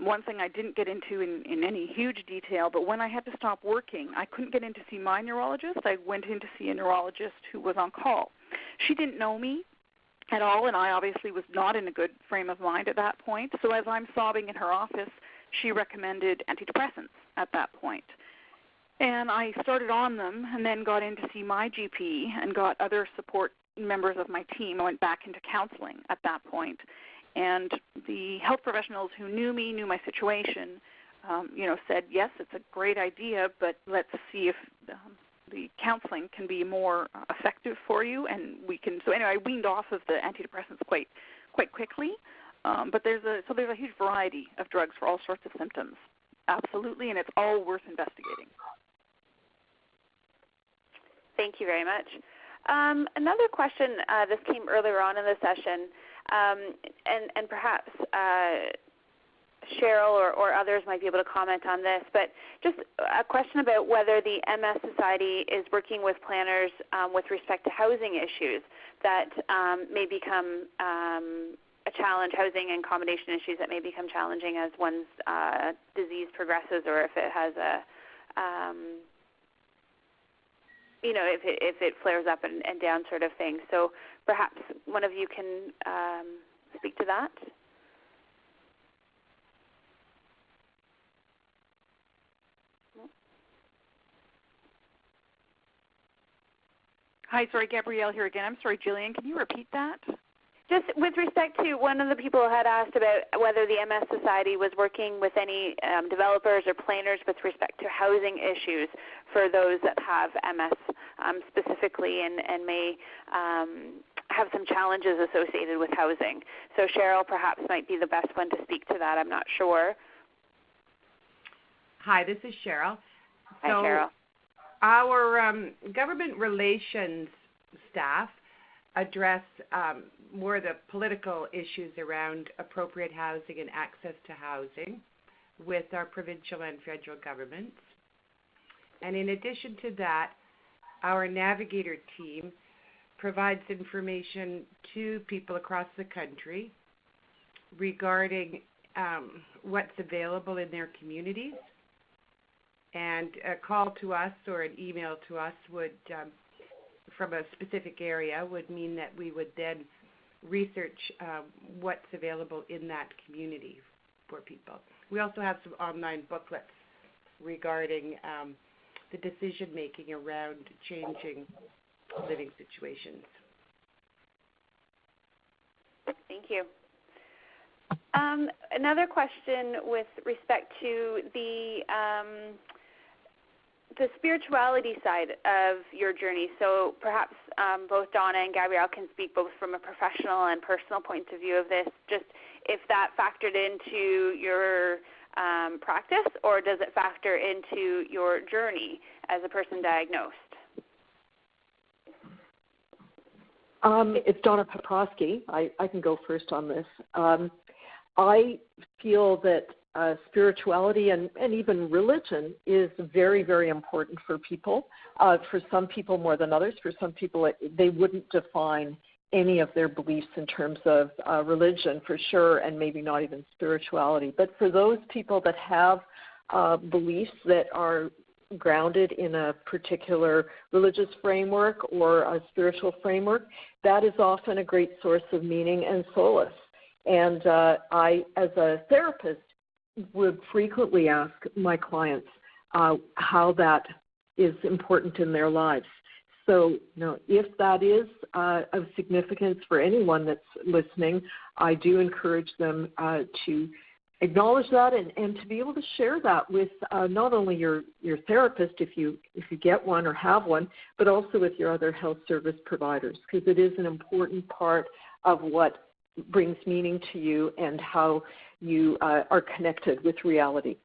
One thing I didn't get into in any huge detail, but when I had to stop working, I couldn't get in to see my neurologist. I went in to see a neurologist who was on call. She didn't know me at all, and I obviously was not in a good frame of mind at that point. So as I'm sobbing in her office, she recommended antidepressants at that point. And I started on them and then got in to see my GP and got other support members of my team. I went back into counseling at that point. And the health professionals who knew me, knew my situation, said, yes, it's a great idea, but let's see if the counseling can be more effective for you. And we can. So anyway, I weaned off of the antidepressants quite quickly. But there's a huge variety of drugs for all sorts of symptoms, absolutely, and it's all worth investigating. Thank you very much. Another question, this came earlier on in the session, and perhaps Cheryl or others might be able to comment on this, but just a question about whether the MS Society is working with planners with respect to housing issues that may become a challenge, housing and accommodation issues that may become challenging as one's disease progresses, or if it has if it flares up and down sort of thing. So perhaps one of you can speak to that. Hi, sorry, Gabrielle here again. I'm sorry, Jillian, can you repeat that? Just with respect to, one of the people had asked about whether the MS Society was working with any developers or planners with respect to housing issues for those that have MS specifically and may have some challenges associated with housing. So Cheryl perhaps might be the best one to speak to that. I'm not sure. Hi, this is Cheryl. Hi, Cheryl. Our government relations staff address more the political issues around appropriate housing and access to housing with our provincial and federal governments. And in addition to that, our navigator team provides information to people across the country regarding what's available in their communities. And a call to us or an email to us would, from a specific area, would mean that we would then research what's available in that community for people. We also have some online booklets regarding the decision-making around changing living situations. Thank you. Another question with respect to the spirituality side of your journey. So perhaps both Donna and Gabrielle can speak both from a professional and personal point of view of this, just if that factored into your practice, or does it factor into your journey as a person diagnosed? It's Donna Paproski. I can go first on this. I feel that spirituality and even religion is very, very important for people. For some people more than others. For some people, they wouldn't define any of their beliefs in terms of religion for sure, and maybe not even spirituality. But for those people that have beliefs that are grounded in a particular religious framework or a spiritual framework, that is often a great source of meaning and solace. And I, as a therapist, would frequently ask my clients how that is important in their lives. So, if that is of significance for anyone that's listening, I do encourage them to acknowledge that and to be able to share that with not only your therapist, if you get one or have one, but also with your other health service providers, because it is an important part of what brings meaning to you and how you are connected with reality.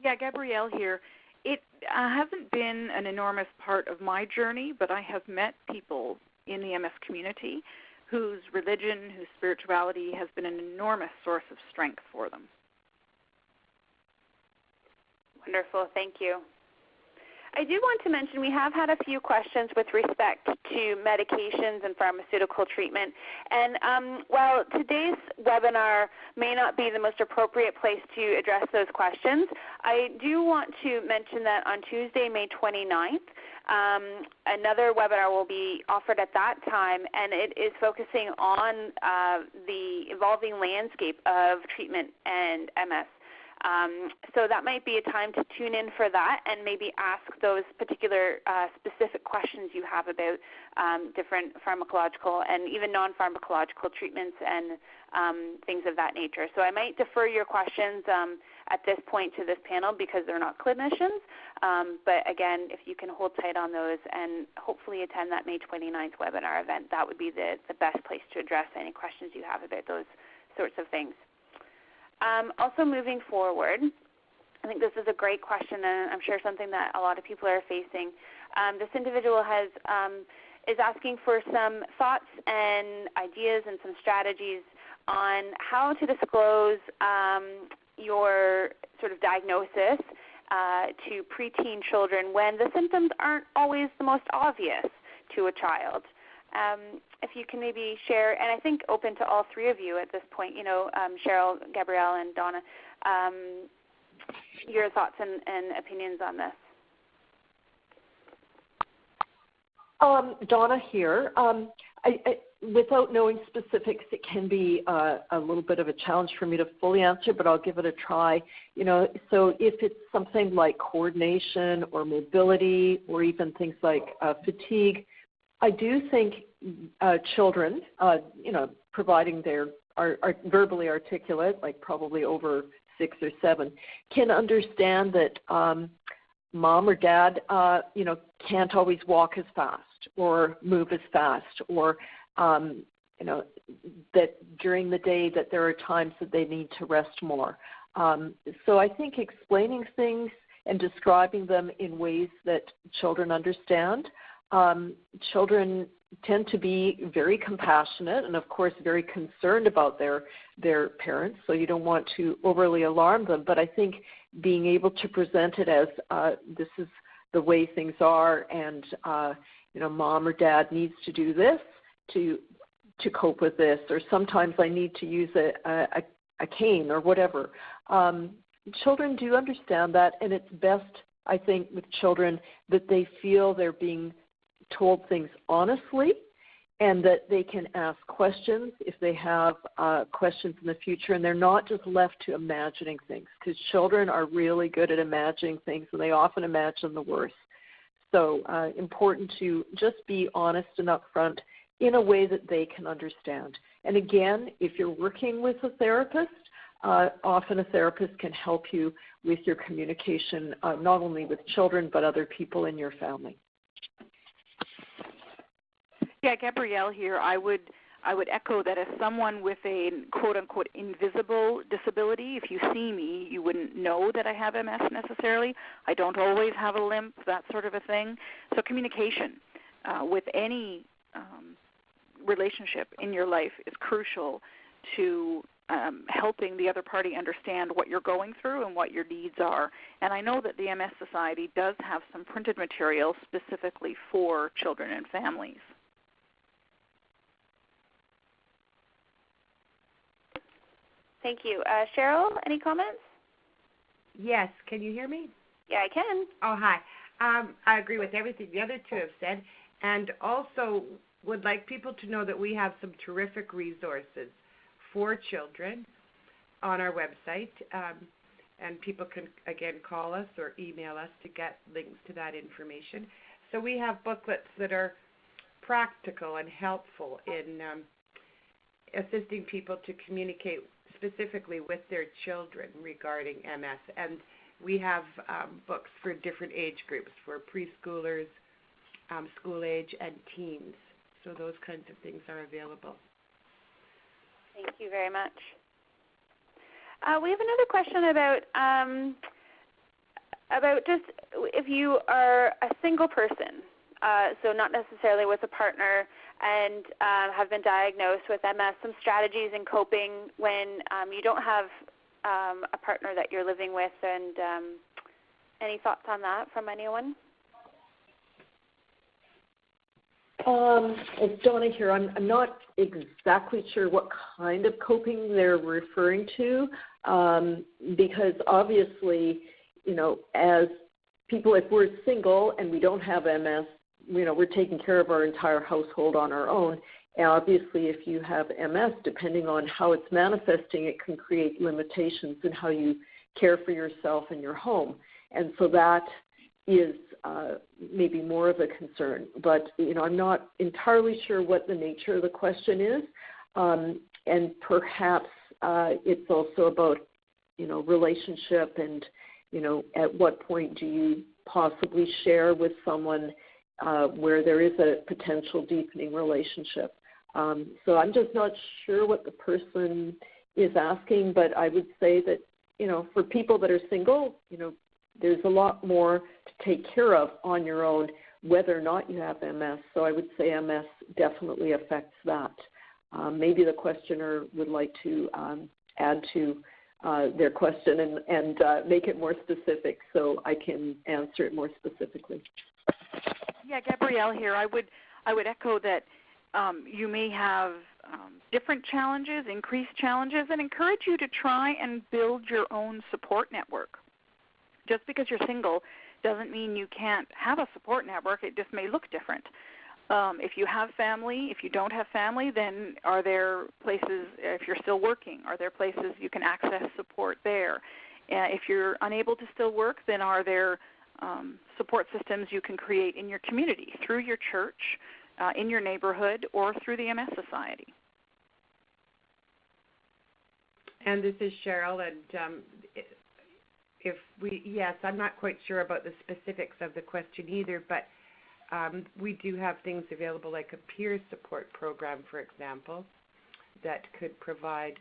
Yeah, Gabrielle here. It hasn't been an enormous part of my journey, but I have met people in the MS community whose religion, whose spirituality has been an enormous source of strength for them. Wonderful, thank you. I do want to mention we have had a few questions with respect to medications and pharmaceutical treatment. And while today's webinar may not be the most appropriate place to address those questions, I do want to mention that on Tuesday, May 29th, another webinar will be offered at that time, and it is focusing on the evolving landscape of treatment and MS. So that might be a time to tune in for that and maybe ask those particular specific questions you have about different pharmacological and even non-pharmacological treatments and things of that nature. So I might defer your questions at this point to this panel because they're not clinicians. But again, if you can hold tight on those and hopefully attend that May 29th webinar event, that would be the best place to address any questions you have about those sorts of things. Also moving forward, I think this is a great question, and I'm sure something that a lot of people are facing. This individual is asking for some thoughts and ideas and some strategies on how to disclose your sort of diagnosis to preteen children when the symptoms aren't always the most obvious to a child. If you can maybe share, and I think open to all three of you at this point, Cheryl, Gabrielle, and Donna, your thoughts and opinions on this. Donna here. Without knowing specifics, it can be a little bit of a challenge for me to fully answer, but I'll give it a try. So if it's something like coordination or mobility or even things like fatigue, I do think children, providing they are verbally articulate, like probably over 6 or 7, can understand that mom or dad, can't always walk as fast or move as fast, or that during the day that there are times that they need to rest more. So I think explaining things and describing them in ways that children understand. Children tend to be very compassionate and, of course, very concerned about their parents, so you don't want to overly alarm them. But I think being able to present it as this is the way things are, and mom or dad needs to do this to cope with this, or sometimes I need to use a cane or whatever. Children do understand that, and it's best, I think, with children that they feel they're being told things honestly, and that they can ask questions if they have questions in the future, and they're not just left to imagining things, because children are really good at imagining things, and they often imagine the worst. So important to just be honest and upfront in a way that they can understand. And again, if you're working with a therapist, often a therapist can help you with your communication, not only with children, but other people in your family. Yeah, Gabrielle here. I would I would echo that as someone with a quote-unquote invisible disability, if you see me, you wouldn't know that I have MS necessarily. I don't always have a limp, that sort of a thing. So communication with any relationship in your life is crucial to helping the other party understand what you're going through and what your needs are. And I know that the MS Society does have some printed material specifically for children and families. Thank you. Cheryl, any comments? Yes. Can you hear me? Yeah, I can. Oh, hi. I agree with everything the other two have said, and also would like people to know that we have some terrific resources for children on our website, and people can, again, call us or email us to get links to that information. So we have booklets that are practical and helpful in assisting people to communicate specifically with their children regarding MS. And we have books for different age groups, for preschoolers, school age, and teens. So those kinds of things are available. Thank you very much. We have another question about just if you are a single person, so not necessarily with a partner, and have been diagnosed with MS, some strategies in coping when you don't have a partner that you're living with, and any thoughts on that from anyone? It's Donna here. I'm not exactly sure what kind of coping they're referring to, because obviously, as people, if we're single and we don't have MS, we're taking care of our entire household on our own. And obviously, if you have MS, depending on how it's manifesting, it can create limitations in how you care for yourself and your home. And so that is maybe more of a concern. But, I'm not entirely sure what the nature of the question is. And perhaps it's also about, relationship and, at what point do you possibly share with someone where there is a potential deepening relationship. So I'm just not sure what the person is asking, but I would say that, for people that are single, there's a lot more to take care of on your own, whether or not you have MS. So I would say MS definitely affects that. Maybe the questioner would like to add to their question and make it more specific so I can answer it more specifically. Yeah, Gabrielle here. I would echo that you may have different challenges, increased challenges, and encourage you to try and build your own support network. Just because you're single doesn't mean you can't have a support network. It just may look different. If you have family, if you don't have family, then are there places, if you're still working, are there places you can access support there? If you're unable to still work, then are there support systems you can create in your community, through your church, in your neighborhood, or through the MS Society? And this is Cheryl, and I'm not quite sure about the specifics of the question either, but we do have things available like a peer support program, for example, that could provide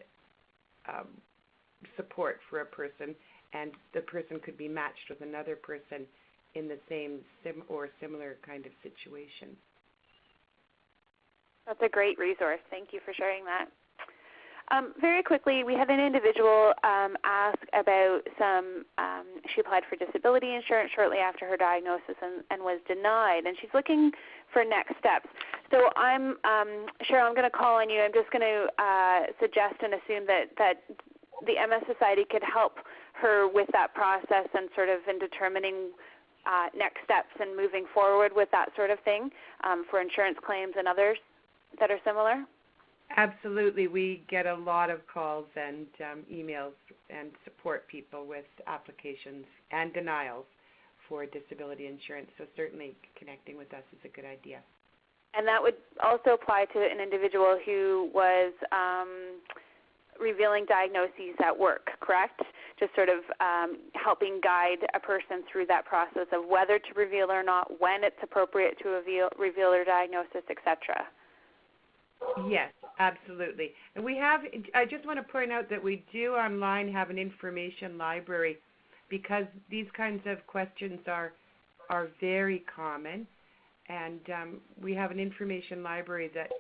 support for a person, and the person could be matched with another person in the same or similar kind of situation. That's a great resource. Thank you for sharing that. Very quickly, we had an individual ask about she applied for disability insurance shortly after her diagnosis and was denied, and she's looking for next steps. So Cheryl, I'm going to call on you. I'm just going to suggest and assume that the MS Society could help her with that process and sort of in determining next steps and moving forward with that sort of thing for insurance claims and others that are similar. Absolutely. We get a lot of calls and emails and support people with applications and denials for disability insurance. So certainly connecting with us is a good idea. And that would also apply to an individual who was revealing diagnoses at work, correct? Just sort of helping guide a person through that process of whether to reveal or not, when it's appropriate to reveal their diagnosis, etc. Yes, Absolutely. And I just want to point out that we do online have an information library, because these kinds of questions are very common. And we have an information library that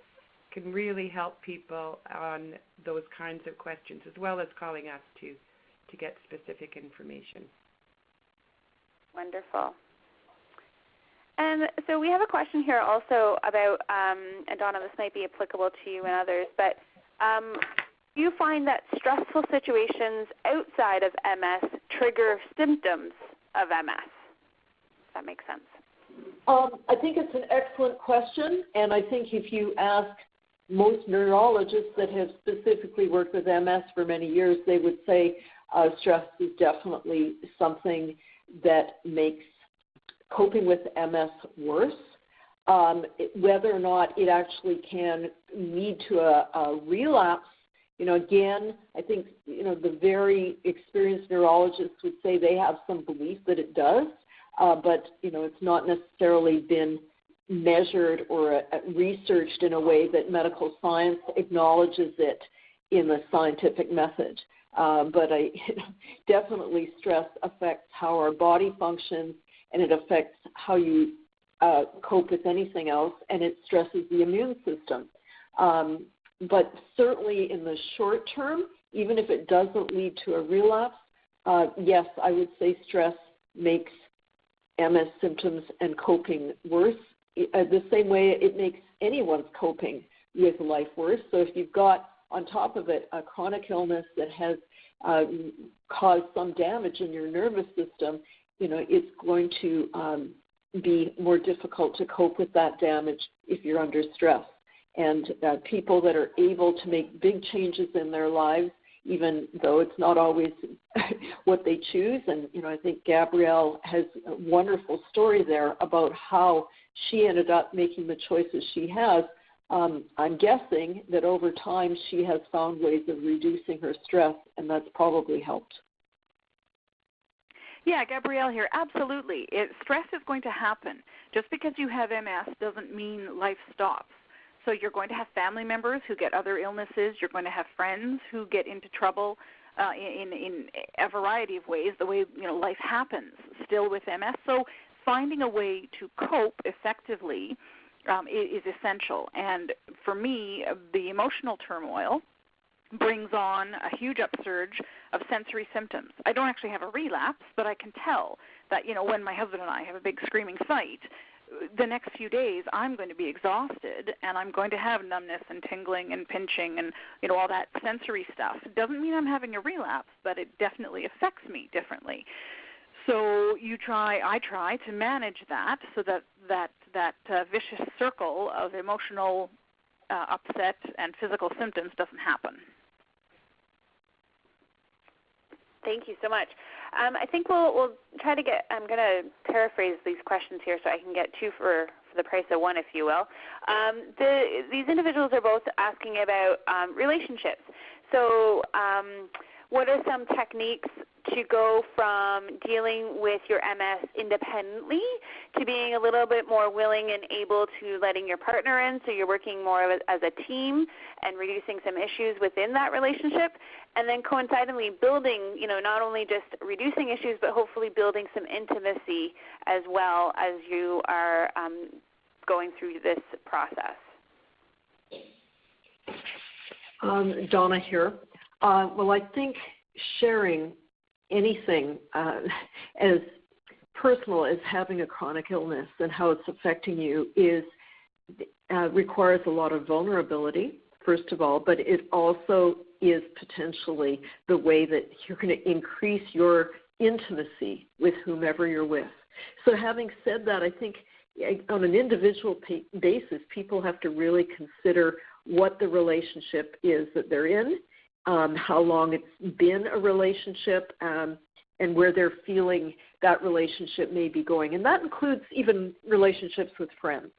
can really help people on those kinds of questions, as well as calling us to get specific information. Wonderful. And so we have a question here also about, and Donna, this might be applicable to you and others, but do you find that stressful situations outside of MS trigger symptoms of MS? Does that make sense? I think it's an excellent question, and I think if you ask most neurologists that have specifically worked with MS for many years, they would say stress is definitely something that makes coping with MS worse. Whether or not it actually can lead to a relapse, again, I think, the very experienced neurologists would say they have some belief that it does, but, it's not necessarily been measured or researched in a way that medical science acknowledges it in the scientific method. But definitely stress affects how our body functions, and it affects how you cope with anything else, and it stresses the immune system. But certainly in the short term, even if it doesn't lead to a relapse, yes, I would say stress makes MS symptoms and coping worse, the same way it makes anyone's coping with life worse. So if you've got on top of it a chronic illness that has caused some damage in your nervous system, it's going to be more difficult to cope with that damage if you're under stress. And people that are able to make big changes in their lives, even though it's not always what they choose. And, I think Gabrielle has a wonderful story there about how she ended up making the choices she has. I'm guessing that over time she has found ways of reducing her stress, and that's probably helped. Yeah, Gabrielle here. Absolutely. Stress is going to happen. Just because you have MS doesn't mean life stops. So you're going to have family members who get other illnesses. You're going to have friends who get into trouble in a variety of ways, the way life happens still with MS. So finding a way to cope effectively is essential. And for me, the emotional turmoil brings on a huge upsurge of sensory symptoms. I don't actually have a relapse, but I can tell that, when my husband and I have a big screaming fight, the next few days I'm going to be exhausted, and I'm going to have numbness and tingling and pinching and all that sensory stuff. It doesn't mean I'm having a relapse, but it definitely affects me differently. So I try to manage that so that vicious circle of emotional upset and physical symptoms doesn't happen. Thank you so much. I think we'll try to get, I'm going to paraphrase these questions here so I can get two for the price of one, if you will. These individuals are both asking about relationships. So what are some techniques to go from dealing with your MS independently to being a little bit more willing and able to letting your partner in, so you're working more as a team and reducing some issues within that relationship, and then coincidentally building, not only just reducing issues, but hopefully building some intimacy as well as you are going through this process. Donna here. Well, I think sharing anything as personal as having a chronic illness and how it's affecting you requires a lot of vulnerability, first of all, but it also is potentially the way that you're going to increase your intimacy with whomever you're with. So having said that, I think on an individual basis, people have to really consider what the relationship is that they're in, how long it's been a relationship, and where they're feeling that relationship may be going. And that includes even relationships with friends.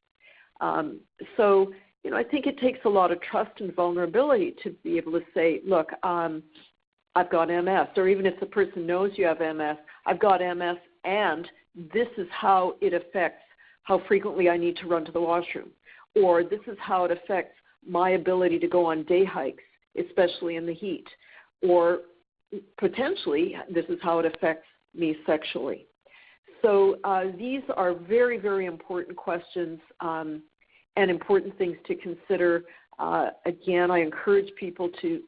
So, I think it takes a lot of trust and vulnerability to be able to say, look, I've got MS, or even if the person knows you have MS, I've got MS, and this is how it affects how frequently I need to run to the washroom, or this is how it affects my ability to go on day hikes, especially in the heat, or potentially this is how it affects me sexually. So these are very, very important questions and important things to consider. Again, I encourage people to,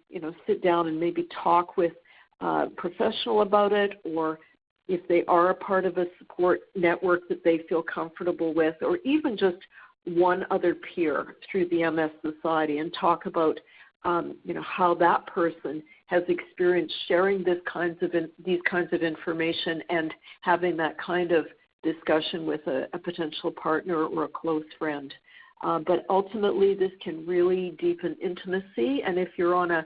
sit down and maybe talk with a professional about it, or if they are a part of a support network that they feel comfortable with, or even just one other peer through the MS Society, and talk about, how that person has experienced sharing these kinds of information and having that kind of discussion with a potential partner or a close friend. But ultimately, this can really deepen intimacy, and if you're on a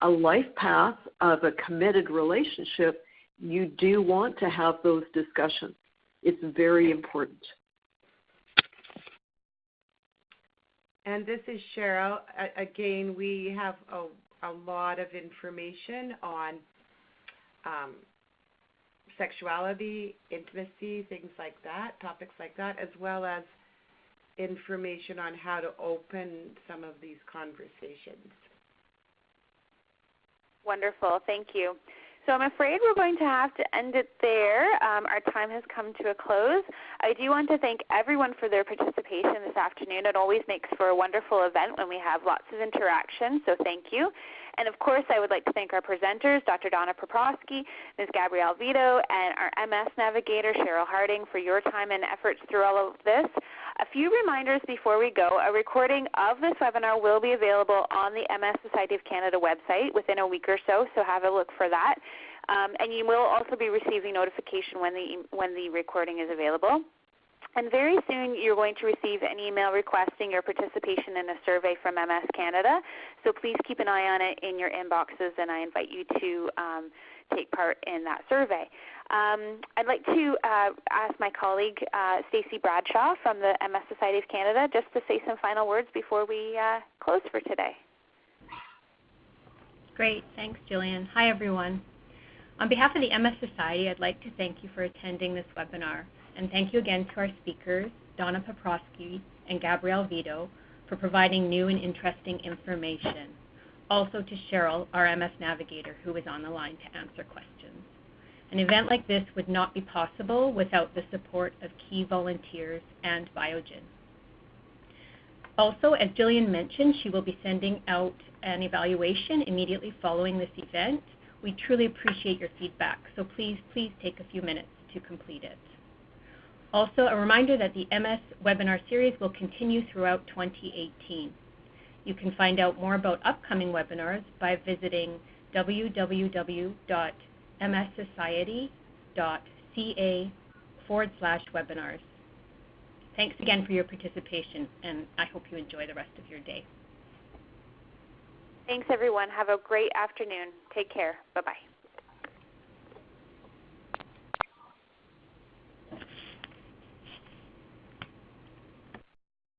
life path of a committed relationship, you do want to have those discussions. It's very important. And this is Cheryl. Again, we have a lot of information on sexuality, intimacy, things like that, topics like that, as well as information on how to open some of these conversations. Wonderful. Thank you. So I'm afraid we're going to have to end it there. Our time has come to a close. I do want to thank everyone for their participation this afternoon. It always makes for a wonderful event when we have lots of interaction, so thank you. And, of course, I would like to thank our presenters, Dr. Donna Paproski, Ms. Gabrielle Veto, and our MS navigator, Cheryl Harding, for your time and efforts through all of this. A few reminders before we go. A recording of this webinar will be available on the MS Society of Canada website within a week or so have a look for that. And you will also be receiving notification when the recording is available. And very soon you're going to receive an email requesting your participation in a survey from MS Canada. So please keep an eye on it in your inboxes, and I invite you to take part in that survey. I'd like to ask my colleague, Stacey Bradshaw from the MS Society of Canada, just to say some final words before we close for today. Great. Thanks, Jillian. Hi, everyone. On behalf of the MS Society, I'd like to thank you for attending this webinar. And thank you again to our speakers, Donna Paproski and Gabrielle Veto, for providing new and interesting information. Also to Cheryl, our MS navigator, who is on the line to answer questions. An event like this would not be possible without the support of key volunteers and Biogen. Also, as Jillian mentioned, she will be sending out an evaluation immediately following this event. We truly appreciate your feedback, so please take a few minutes to complete it. Also, a reminder that the MS webinar series will continue throughout 2018. You can find out more about upcoming webinars by visiting www.mssociety.ca/webinars. Thanks again for your participation, and I hope you enjoy the rest of your day. Thanks, everyone. Have a great afternoon. Take care. Bye-bye.